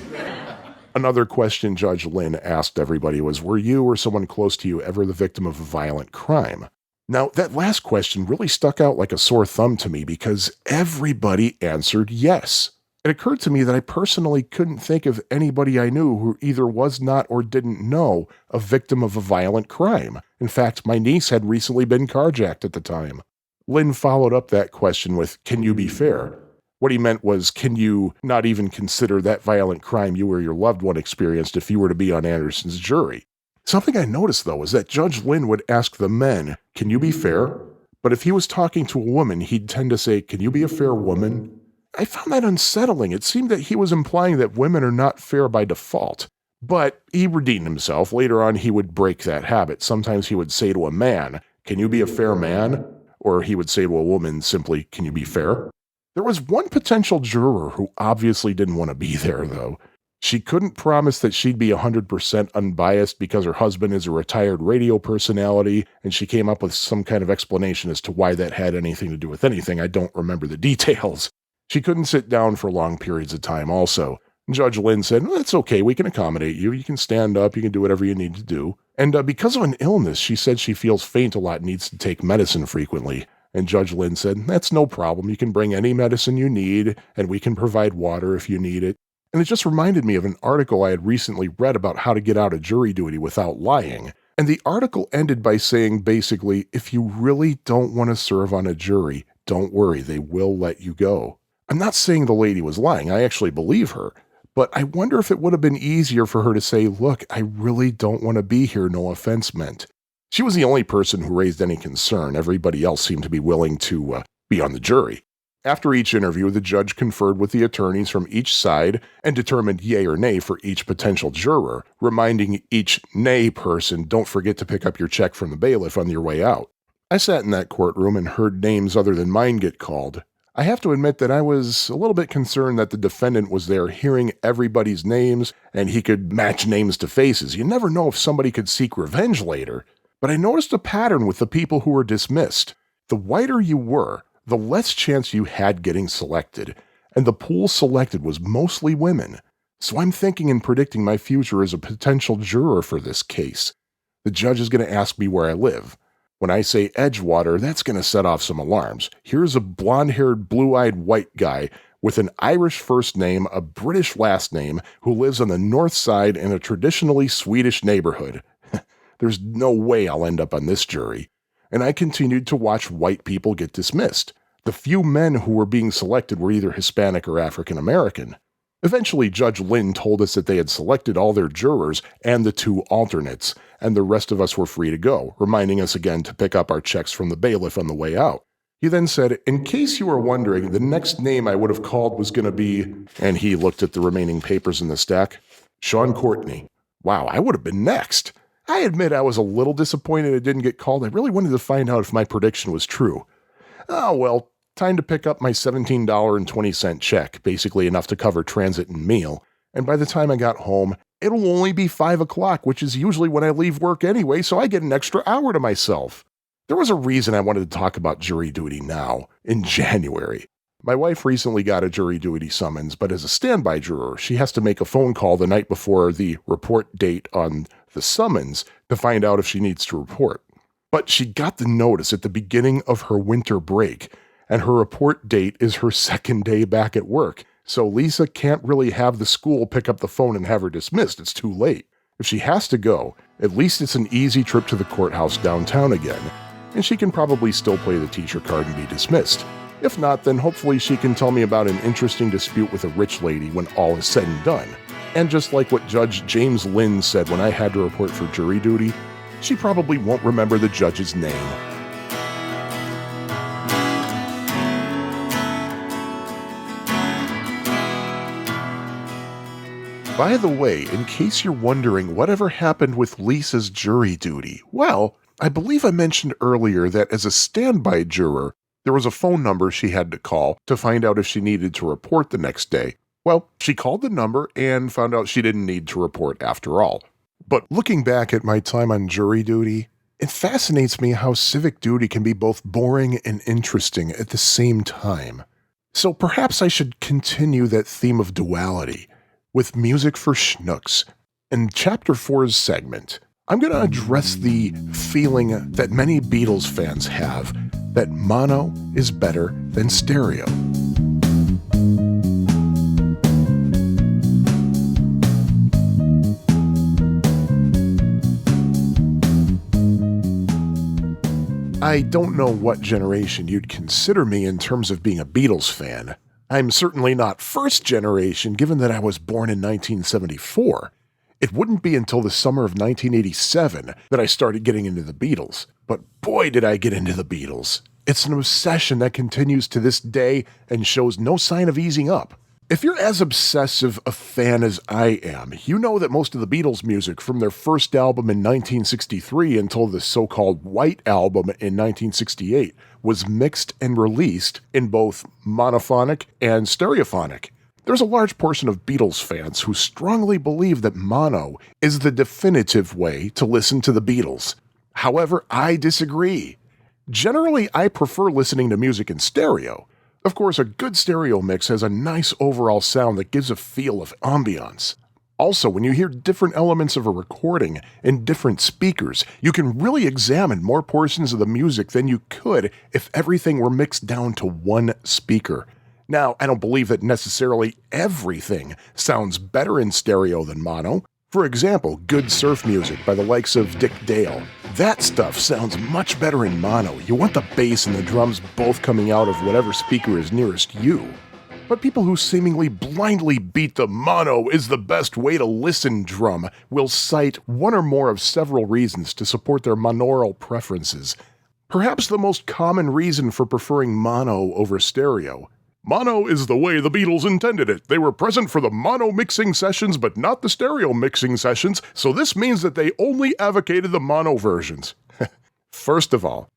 Another question Judge Lynn asked everybody was, "Were you or someone close to you ever the victim of a violent crime?" Now, that last question really stuck out like a sore thumb to me because everybody answered yes. It occurred to me that I personally couldn't think of anybody I knew who either was not or didn't know a victim of a violent crime. In fact, my niece had recently been carjacked at the time. Lynn followed up that question with, "Can you be fair?" What he meant was, can you not even consider that violent crime you or your loved one experienced if you were to be on Anderson's jury? Something I noticed, though, is that Judge Lynn would ask the men, "Can you be fair?" But if he was talking to a woman, he'd tend to say, "Can you be a fair woman?" I found that unsettling. It seemed that he was implying that women are not fair by default. But he redeemed himself. Later on, he would break that habit. Sometimes he would say to a man, "Can you be a fair man?" Or he would say to a woman simply, "Can you be fair?" There was one potential juror who obviously didn't want to be there, though. She couldn't promise that she'd be 100% unbiased because her husband is a retired radio personality, and she came up with some kind of explanation as to why that had anything to do with anything. I don't remember the details. She couldn't sit down for long periods of time also. Judge Lynn said, "Well, that's okay, we can accommodate you. You can stand up, you can do whatever you need to do." And because of an illness, she said she feels faint a lot and needs to take medicine frequently. And Judge Lynn said, "That's no problem. You can bring any medicine you need, and we can provide water if you need it." And it just reminded me of an article I had recently read about how to get out of jury duty without lying. And the article ended by saying basically, if you really don't want to serve on a jury, don't worry, they will let you go. I'm not saying the lady was lying. I actually believe her. But I wonder if it would have been easier for her to say, "Look, I really don't want to be here, no offense meant." She was the only person who raised any concern. Everybody else seemed to be willing to be on the jury. After each interview, the judge conferred with the attorneys from each side and determined yay or nay for each potential juror, reminding each nay person, "Don't forget to pick up your check from the bailiff on your way out." I sat in that courtroom and heard names other than mine get called. I have to admit that I was a little bit concerned that the defendant was there hearing everybody's names and he could match names to faces. You never know if somebody could seek revenge later. But I noticed a pattern with the people who were dismissed. The whiter you were, the less chance you had getting selected, and the pool selected was mostly women. So I'm thinking and predicting my future as a potential juror for this case. The judge is going to ask me where I live. When I say Edgewater, that's going to set off some alarms. Here's a blonde-haired, blue-eyed white guy with an Irish first name, a British last name, who lives on the north side in a traditionally Swedish neighborhood. There's no way I'll end up on this jury. And I continued to watch white people get dismissed. The few men who were being selected were either Hispanic or African American. Eventually, Judge Lynn told us that they had selected all their jurors and the 2 alternates, and the rest of us were free to go, reminding us again to pick up our checks from the bailiff on the way out. He then said, "In case you were wondering, the next name I would have called was going to be," and he looked at the remaining papers in the stack, "Sean Courtney." Wow, I would have been next. I admit I was a little disappointed it didn't get called. I really wanted to find out if my prediction was true. Oh well, time to pick up my $17.20 check, basically enough to cover transit and meal. And by the time I got home, it'll only be 5 o'clock, which is usually when I leave work anyway, so I get an extra hour to myself. There was a reason I wanted to talk about jury duty now, in January. My wife recently got a jury duty summons, but as a standby juror, she has to make a phone call the night before the report date on the summons to find out if she needs to report. But she got the notice at the beginning of her winter break, and her report date is her second day back at work. So Lisa can't really have the school pick up the phone and have her dismissed. It's too late. If she has to go, at least it's an easy trip to the courthouse downtown again, and she can probably still play the teacher card and be dismissed. If not, then hopefully she can tell me about an interesting dispute with a rich lady when all is said and done. And just like what Judge James Lynn said when I had to report for jury duty, she probably won't remember the judge's name. By the way, in case you're wondering whatever happened with Lisa's jury duty, well, I believe I mentioned earlier that as a standby juror, there was a phone number she had to call to find out if she needed to report the next day. Well, she called the number and found out she didn't need to report after all. But looking back at my time on jury duty, it fascinates me how civic duty can be both boring and interesting at the same time. So perhaps I should continue that theme of duality with music for Schnooks. In Chapter 4's segment, I'm going to address the feeling that many Beatles fans have that mono is better than stereo. I don't know what generation you'd consider me in terms of being a Beatles fan. I'm certainly not first generation, given that I was born in 1974. It wouldn't be until the summer of 1987 that I started getting into the Beatles. But boy, did I get into the Beatles. It's an obsession that continues to this day and shows no sign of easing up. If you're as obsessive a fan as I am, you know that most of the Beatles music from their first album in 1963 until the so-called White Album in 1968 was mixed and released in both monophonic and stereophonic. There's a large portion of Beatles fans who strongly believe that mono is the definitive way to listen to the Beatles. However, I disagree. Generally, I prefer listening to music in stereo. Of course, a good stereo mix has a nice overall sound that gives a feel of ambiance. Also, when you hear different elements of a recording in different speakers, you can really examine more portions of the music than you could if everything were mixed down to one speaker. Now, I don't believe that necessarily everything sounds better in stereo than mono. For example, good surf music by the likes of Dick Dale. That stuff sounds much better in mono. You want the bass and the drums both coming out of whatever speaker is nearest you. But people who seemingly blindly beat the mono is the best way to listen drum will cite one or more of several reasons to support their monaural preferences. Perhaps the most common reason for preferring mono over stereo. Mono is the way the Beatles intended it. They were present for the mono mixing sessions, but not the stereo mixing sessions, so this means that they only advocated the mono versions. First of all,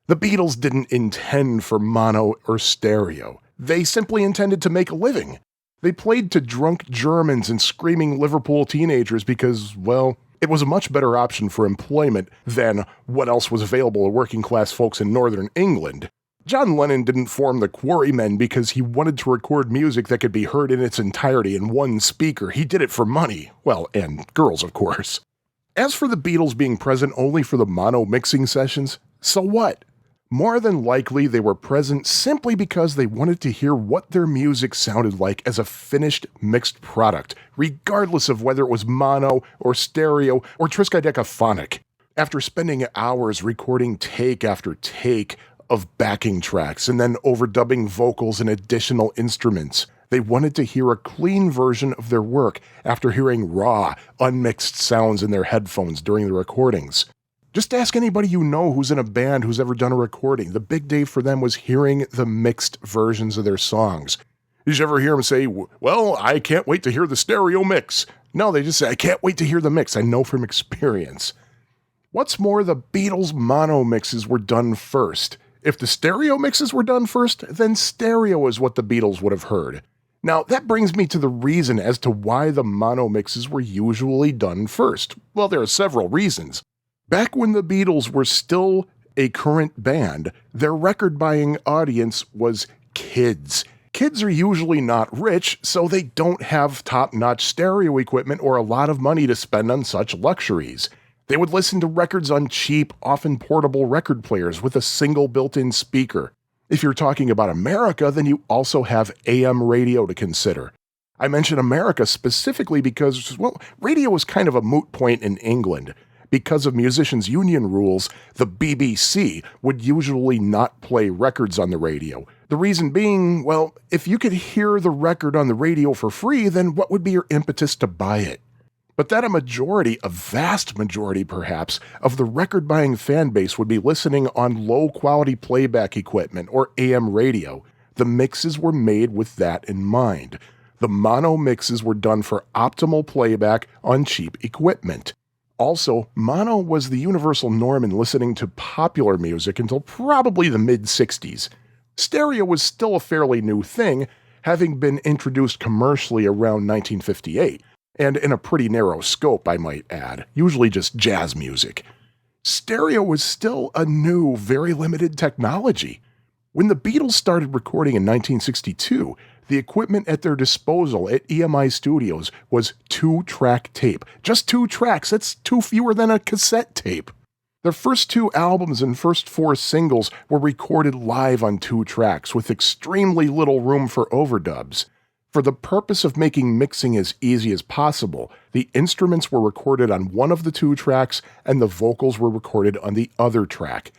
the Beatles didn't intend for mono or stereo. They simply intended to make a living. They played to drunk Germans and screaming Liverpool teenagers because, well, it was a much better option for employment than what else was available to working-class folks in northern England. John Lennon didn't form the Quarrymen because he wanted to record music that could be heard in its entirety in one speaker. He did it for money. Well, and girls, of course. As for the Beatles being present only for the mono mixing sessions, so what? More than likely, they were present simply because they wanted to hear what their music sounded like as a finished mixed product, regardless of whether it was mono or stereo or triskaidekaphonic. After spending hours recording take after take of backing tracks and then overdubbing vocals and additional instruments, they wanted to hear a clean version of their work after hearing raw, unmixed sounds in their headphones during the recordings. Just ask anybody you know who's in a band who's ever done a recording. The big day for them was hearing the mixed versions of their songs. Did you ever hear them say, well, I can't wait to hear the stereo mix? No, they just say, I can't wait to hear the mix. I know from experience. What's more, the Beatles' mono mixes were done first. If the stereo mixes were done first, then stereo is what the Beatles would have heard. Now, that brings me to the reason as to why the mono mixes were usually done first. Well, there are several reasons. Back when the Beatles were still a current band, their record-buying audience was kids. Kids are usually not rich, so they don't have top-notch stereo equipment or a lot of money to spend on such luxuries. They would listen to records on cheap, often portable record players with a single built-in speaker. If you're talking about America, then you also have AM radio to consider. I mention America specifically because, well, radio is kind of a moot point in England. Because of musicians' union rules, the BBC would usually not play records on the radio. The reason being, well, if you could hear the record on the radio for free, then what would be your impetus to buy it? But that a vast majority perhaps, of the record-buying fan base would be listening on low-quality playback equipment or AM radio. The mixes were made with that in mind. The mono mixes were done for optimal playback on cheap equipment. Also, mono was the universal norm in listening to popular music until probably the mid-60s. Stereo was still a fairly new thing, having been introduced commercially around 1958, and in a pretty narrow scope, I might add, usually just jazz music. Stereo was still a new, very limited technology. When the Beatles started recording in 1962, the equipment at their disposal at EMI Studios was 2-track tape. Just 2 tracks, that's 2 fewer than a cassette tape. Their first 2 albums and first 4 singles were recorded live on 2 tracks with extremely little room for overdubs. For the purpose of making mixing as easy as possible, the instruments were recorded on one of the 2 tracks and the vocals were recorded on the other track.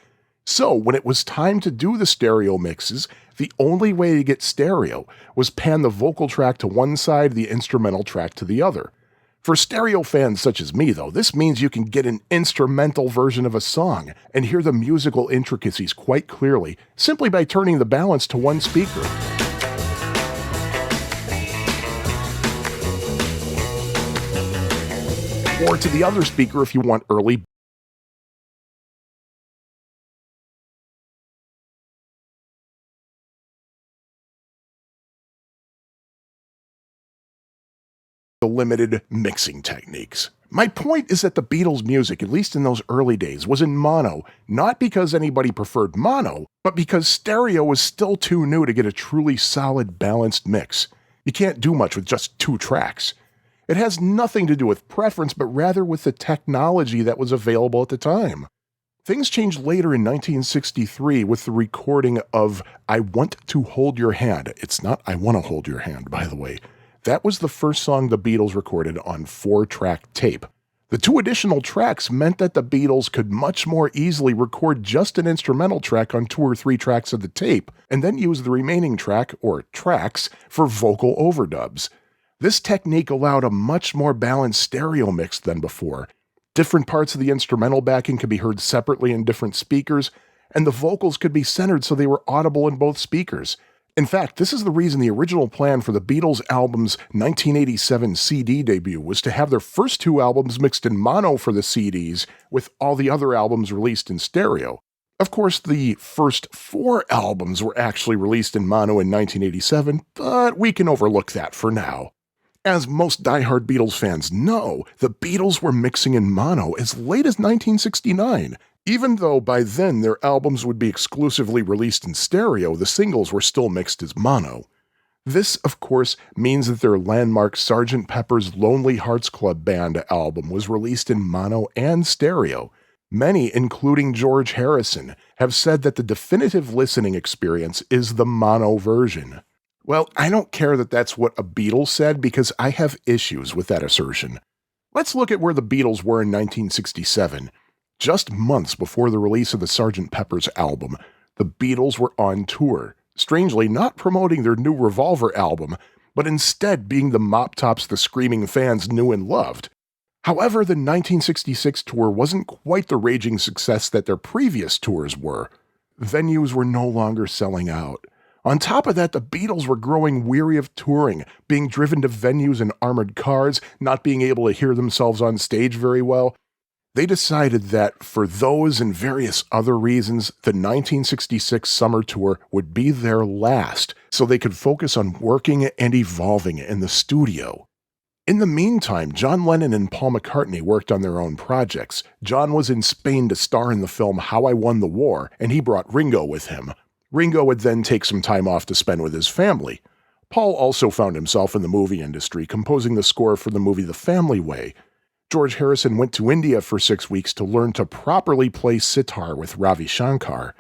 So, when it was time to do the stereo mixes, the only way to get stereo was pan the vocal track to one side, the instrumental track to the other. For stereo fans such as me, though, this means you can get an instrumental version of a song and hear the musical intricacies quite clearly simply by turning the balance to one speaker. Or to the other speaker if you want early limited mixing techniques. My point is that the Beatles' music, at least in those early days, was in mono, not because anybody preferred mono, but because stereo was still too new to get a truly solid, balanced mix. You can't do much with just 2 tracks. It has nothing to do with preference, but rather with the technology that was available at the time. Things changed later in 1963 with the recording of I Want to Hold Your Hand. It's not I Want to Hold Your Hand, by the way. That was the first song the Beatles recorded on 4-track tape. The 2 additional tracks meant that the Beatles could much more easily record just an instrumental track on 2 or 3 tracks of the tape, and then use the remaining track, or tracks, for vocal overdubs. This technique allowed a much more balanced stereo mix than before. Different parts of the instrumental backing could be heard separately in different speakers, and the vocals could be centered so they were audible in both speakers. In fact, this is the reason the original plan for the Beatles' album's 1987 CD debut was to have their first 2 albums mixed in mono for the CDs, with all the other albums released in stereo. Of course, the first 4 albums were actually released in mono in 1987, but we can overlook that for now. As most diehard Beatles fans know, the Beatles were mixing in mono as late as 1969. Even though by then their albums would be exclusively released in stereo, the singles were still mixed as mono. This, of course, means that their landmark Sgt. Pepper's Lonely Hearts Club Band album was released in mono and stereo. Many, including George Harrison, have said that the definitive listening experience is the mono version. Well, I don't care that that's what a Beatle said because I have issues with that assertion. Let's look at where the Beatles were in 1967. Just months before the release of the Sgt. Pepper's album, the Beatles were on tour, strangely not promoting their new Revolver album, but instead being the mop tops the screaming fans knew and loved. However, the 1966 tour wasn't quite the raging success that their previous tours were. Venues were no longer selling out. On top of that, the Beatles were growing weary of touring, being driven to venues in armored cars, not being able to hear themselves on stage very well. They decided that, for those and various other reasons, the 1966 summer tour would be their last, so they could focus on working and evolving in the studio. In the meantime, John Lennon and Paul McCartney worked on their own projects. John was in Spain to star in the film How I Won the War, and he brought Ringo with him. Ringo would then take some time off to spend with his family. Paul also found himself in the movie industry, composing the score for the movie The Family Way. George Harrison went to India for 6 weeks to learn to properly play sitar with Ravi Shankar.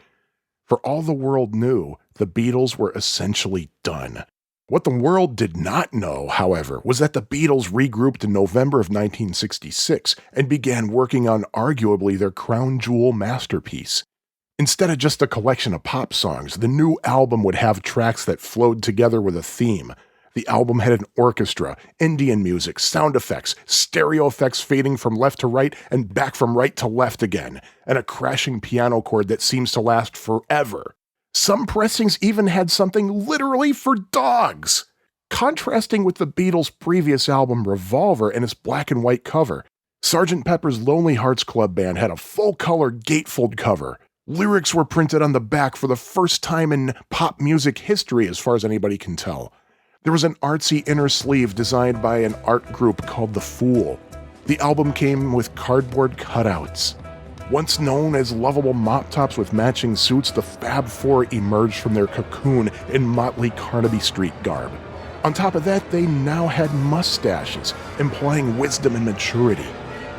For all the world knew, the Beatles were essentially done. What the world did not know, however, was that the Beatles regrouped in November of 1966 and began working on arguably their crown jewel masterpiece. Instead of just a collection of pop songs, the new album would have tracks that flowed together with a theme. The album had an orchestra, Indian music, sound effects, stereo effects fading from left to right and back from right to left again, and a crashing piano chord that seems to last forever. Some pressings even had something literally for dogs. contrasting with the Beatles' previous album Revolver and its black and white cover. Sgt. Pepper's Lonely Hearts Club Band had a full-color gatefold cover. Lyrics were printed on the back for the first time in pop music history, as far as anybody can tell. There was an artsy inner sleeve designed by an art group called The Fool. The album came with cardboard cutouts. Once known as lovable mop tops with matching suits, the Fab Four emerged from their cocoon in motley Carnaby Street garb. On top of that, they now had mustaches, implying wisdom and maturity.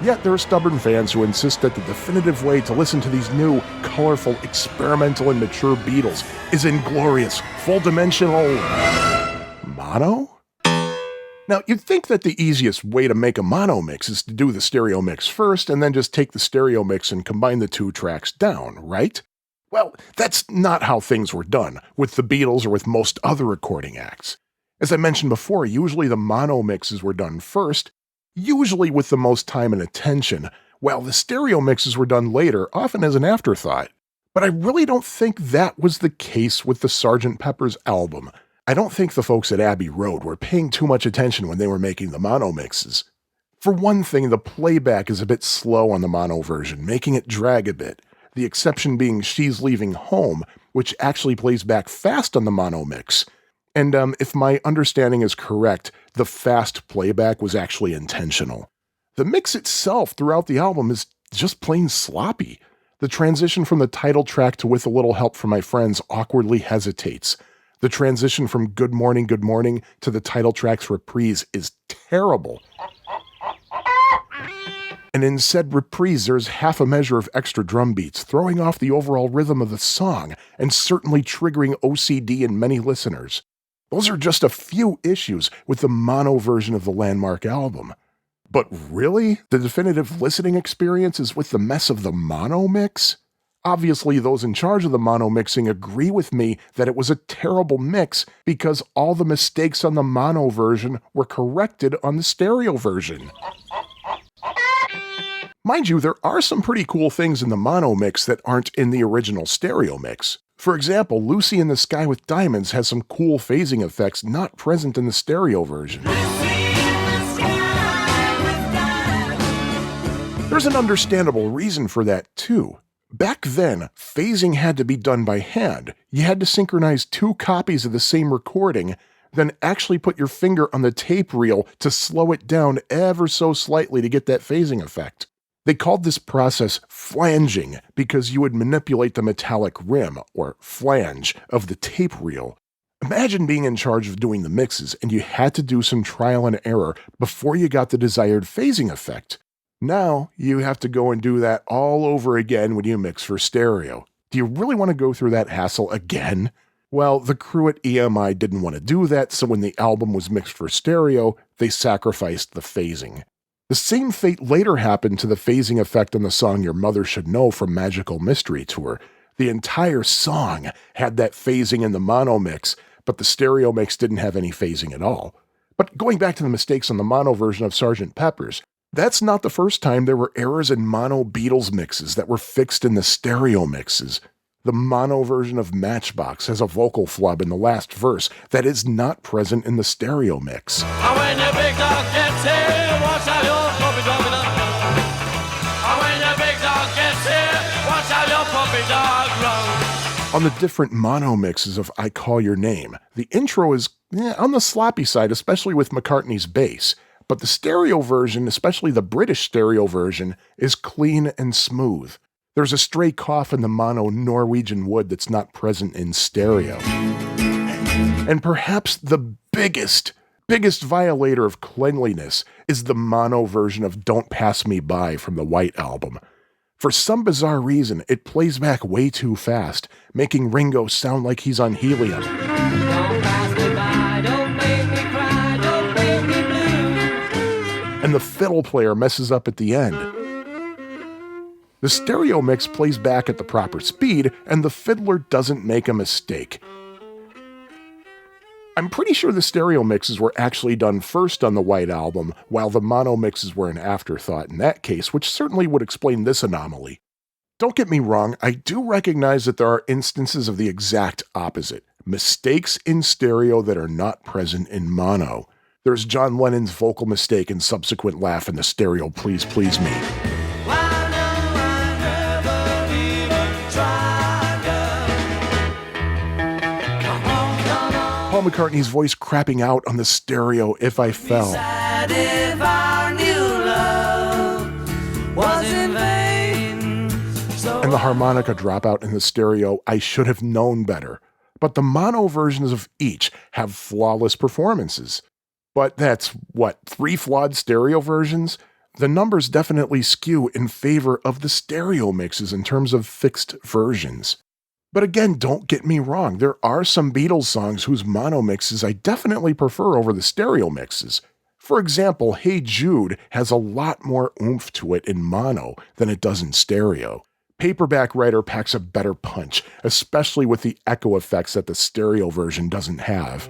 Yet there are stubborn fans who insist that the definitive way to listen to these new, colorful, experimental, and mature Beatles is in glorious, full-dimensional mono? Now, you'd think that the easiest way to make a mono mix is to do the stereo mix first and then just take the stereo mix and combine the two tracks down, right? Well, that's not how things were done with the Beatles or with most other recording acts. As I mentioned before, usually the mono mixes were done first, usually with the most time and attention, while the stereo mixes were done later, often as an afterthought. But I really don't think that was the case with the Sgt. Pepper's album. I don't think the folks at Abbey Road were paying too much attention when they were making the mono mixes. For one thing, the playback is a bit slow on the mono version, making it drag a bit. The exception being She's Leaving Home, which actually plays back fast on the mono mix. And if my understanding is correct, the fast playback was actually intentional. The mix itself throughout the album is just plain sloppy. The transition from the title track to With a Little Help from My Friends awkwardly hesitates. The transition from Good Morning to the title track's reprise is terrible. And in said reprise, there's half a measure of extra drum beats, throwing off the overall rhythm of the song, and certainly triggering OCD in many listeners. Those are just a few issues with the mono version of the landmark album. But really, the definitive listening experience is with the mess of the mono mix? Obviously, those in charge of the mono mixing agree with me that it was a terrible mix because all the mistakes on the mono version were corrected on the stereo version. Mind you, there are some pretty cool things in the mono mix that aren't in the original stereo mix. For example, Lucy in the Sky with Diamonds has some cool phasing effects not present in the stereo version. There's an understandable reason for that too. Back then, phasing had to be done by hand. You had to synchronize two copies of the same recording, then actually put your finger on the tape reel to slow it down ever so slightly to get that phasing effect. They called this process flanging because you would manipulate the metallic rim, or flange, of the tape reel. Imagine being in charge of doing the mixes and you had to do some trial and error before you got the desired phasing effect. Now, you have to go and do that all over again when you mix for stereo. Do you really want to go through that hassle again? Well, the crew at EMI didn't want to do that, so when the album was mixed for stereo, they sacrificed the phasing. The same fate later happened to the phasing effect on the song Your Mother Should Know from Magical Mystery Tour. The entire song had that phasing in the mono mix, but the stereo mix didn't have any phasing at all. But going back to the mistakes on the mono version of Sgt. Pepper's, that's not the first time there were errors in mono Beatles mixes that were fixed in the stereo mixes. The mono version of Matchbox has a vocal flub in the last verse that is not present in the stereo mix. When the big dog gets here, watch out your puppy dog run. When the big dog gets here, watch out your puppy dog run. On the different mono mixes of I Call Your Name, the intro is on the sloppy side, especially with McCartney's bass. But the stereo version, especially the British stereo version, is clean and smooth. There's a stray cough in the mono Norwegian Wood that's not present in stereo. And perhaps the biggest violator of cleanliness is the mono version of Don't Pass Me By from the White Album. For some bizarre reason, it plays back way too fast, making Ringo sound like he's on helium. Don't pass me by, don't make me cry, don't make me blue. And the fiddle player messes up at the end. The stereo mix plays back at the proper speed, and the fiddler doesn't make a mistake. I'm pretty sure the stereo mixes were actually done first on the White Album, while the mono mixes were an afterthought in that case, which certainly would explain this anomaly. Don't get me wrong, I do recognize that there are instances of the exact opposite. Mistakes in stereo that are not present in mono. There's John Lennon's vocal mistake and subsequent laugh in the stereo Please Please Me. Paul McCartney's voice crapping out on the stereo If I Fell. If our new love was in vain. And the harmonica dropout in the stereo I Should Have Known Better. But the mono versions of each have flawless performances. But that's, 3 flawed stereo versions? The numbers definitely skew in favor of the stereo mixes in terms of fixed versions. But again, don't get me wrong, there are some Beatles songs whose mono mixes I definitely prefer over the stereo mixes. For example, Hey Jude has a lot more oomph to it in mono than it does in stereo. Paperback Writer packs a better punch, especially with the echo effects that the stereo version doesn't have.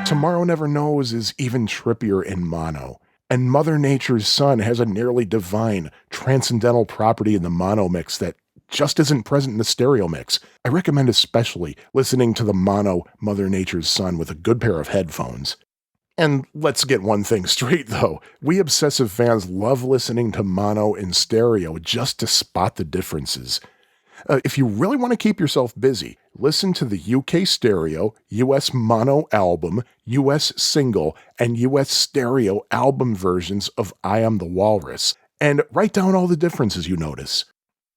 Tomorrow Never Knows is even trippier in mono. And Mother Nature's Son has a nearly divine, transcendental property in the mono mix that just isn't present in the stereo mix. I recommend especially listening to the mono Mother Nature's Son with a good pair of headphones. And let's get one thing straight though, we obsessive fans love listening to mono in stereo just to spot the differences. If you really want to keep yourself busy, listen to the UK stereo, US mono album, US single, and US stereo album versions of I Am the Walrus, and write down all the differences you notice.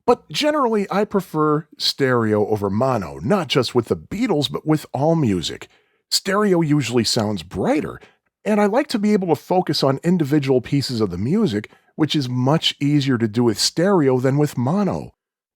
But generally, I prefer stereo over mono, not just with the Beatles, but with all music. Stereo usually sounds brighter, and I like to be able to focus on individual pieces of the music, which is much easier to do with stereo than with mono.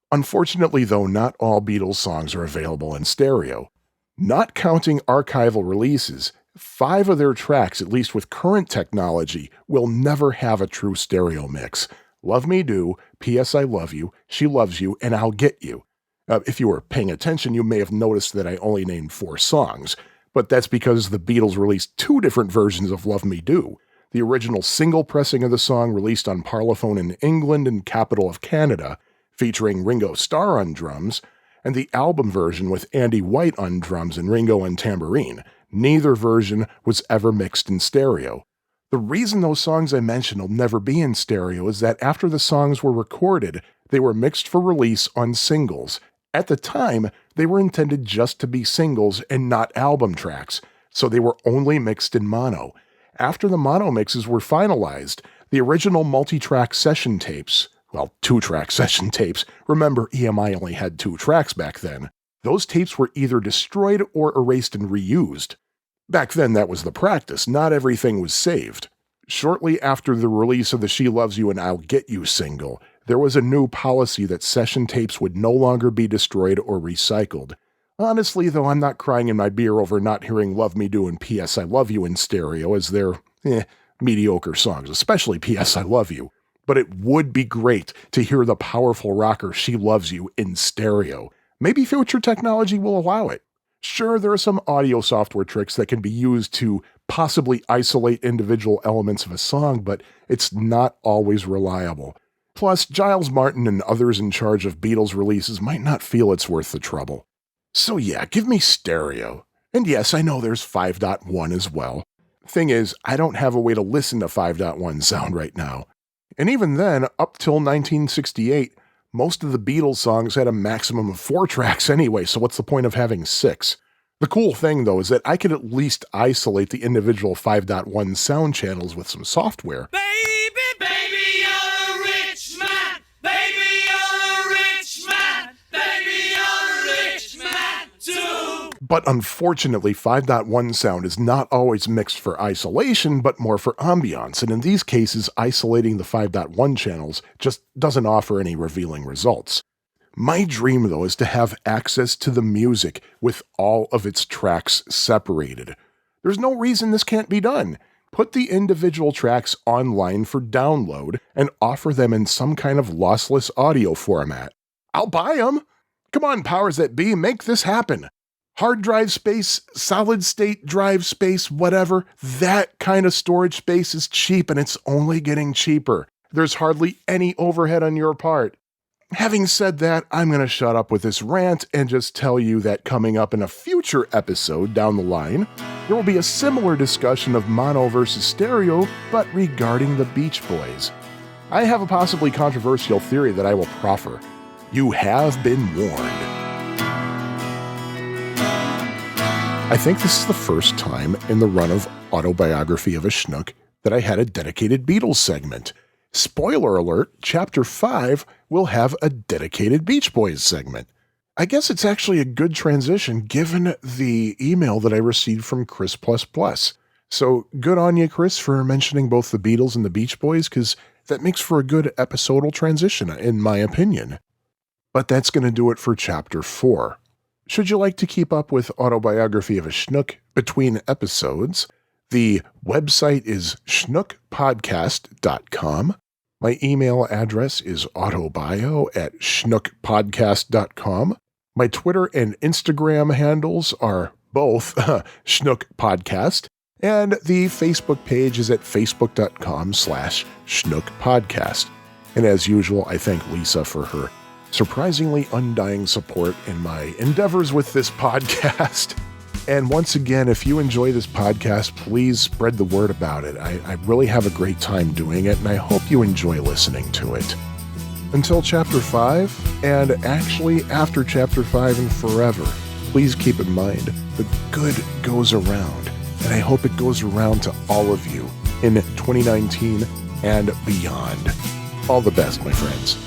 Unfortunately, though, not all Beatles songs are available in stereo. Not counting archival releases, 5 of their tracks, at least with current technology, will never have a true stereo mix. Love Me Do, P.S. I Love You, She Loves You, and I'll Get You. If you were paying attention, you may have noticed that I only named 4 songs, but that's because the Beatles released 2 different versions of Love Me Do. The original single pressing of the song released on Parlophone in England and Capital of Canada, featuring Ringo Starr on drums, and the album version with Andy White on drums and Ringo on tambourine. Neither version was ever mixed in stereo. The reason those songs I mentioned will never be in stereo is that after the songs were recorded, they were mixed for release on singles. At the time, they were intended just to be singles and not album tracks, so they were only mixed in mono. After the mono mixes were finalized, the original multi-track session tapes, 2-track session tapes. Remember, EMI only had 2 tracks back then. Those tapes were either destroyed or erased and reused. Back then, that was the practice. Not everything was saved. Shortly after the release of the She Loves You and I'll Get You single, there was a new policy that session tapes would no longer be destroyed or recycled. Honestly, though, I'm not crying in my beer over not hearing Love Me Do and P.S. I Love You in stereo, as they're, mediocre songs, especially P.S. I Love You. But it would be great to hear the powerful rocker She Loves You in stereo. Maybe future technology will allow it. Sure, there are some audio software tricks that can be used to possibly isolate individual elements of a song, but it's not always reliable. Plus, Giles Martin and others in charge of Beatles releases might not feel it's worth the trouble. So yeah, give me stereo. And yes, I know there's 5.1 as well. Thing is, I don't have a way to listen to 5.1 sound right now. And even then, up till 1968, most of the Beatles songs had a maximum of 4 tracks anyway, so what's the point of having 6? The cool thing, though, is that I could at least isolate the individual 5.1 sound channels with some software. Baby, baby, you're a rich man. Baby, you're a rich man. Baby, you're a rich man too. But unfortunately, 5.1 sound is not always mixed for isolation, but more for ambiance, and in these cases, isolating the 5.1 channels just doesn't offer any revealing results. My dream, though, is to have access to the music with all of its tracks separated. There's no reason this can't be done. Put the individual tracks online for download and offer them in some kind of lossless audio format. I'll buy them! Come on, powers that be, make this happen! Hard drive space, solid state drive space, whatever, that kind of storage space is cheap and it's only getting cheaper. There's hardly any overhead on your part. Having said that, I'm going to shut up with this rant and just tell you that coming up in a future episode down the line, there will be a similar discussion of mono versus stereo, but regarding the Beach Boys. I have a possibly controversial theory that I will proffer. You have been warned. I think this is the first time in the run of Autobiography of a Schnook that I had a dedicated Beatles segment. Spoiler alert, Chapter 5 will have a dedicated Beach Boys segment. I guess it's actually a good transition given the email that I received from Chris++. So good on you, Chris, for mentioning both the Beatles and the Beach Boys, because that makes for a good episodal transition, in my opinion. But that's going to do it for Chapter 4. Should you like to keep up with Autobiography of a Schnook between episodes, the website is schnookpodcast.com. My email address is autobio@schnookpodcast.com. My Twitter and Instagram handles are both Schnook Podcast, and the Facebook page is at facebook.com/Schnook Podcast. And as usual, I thank Lisa for her surprisingly undying support in my endeavors with this podcast. And once again, if you enjoy this podcast, please spread the word about it. I really have a great time doing it, and I hope you enjoy listening to it. Until Chapter 5, and actually after Chapter 5 and forever, please keep in mind, the good goes around, and I hope it goes around to all of you in 2019 and beyond. All the best, my friends.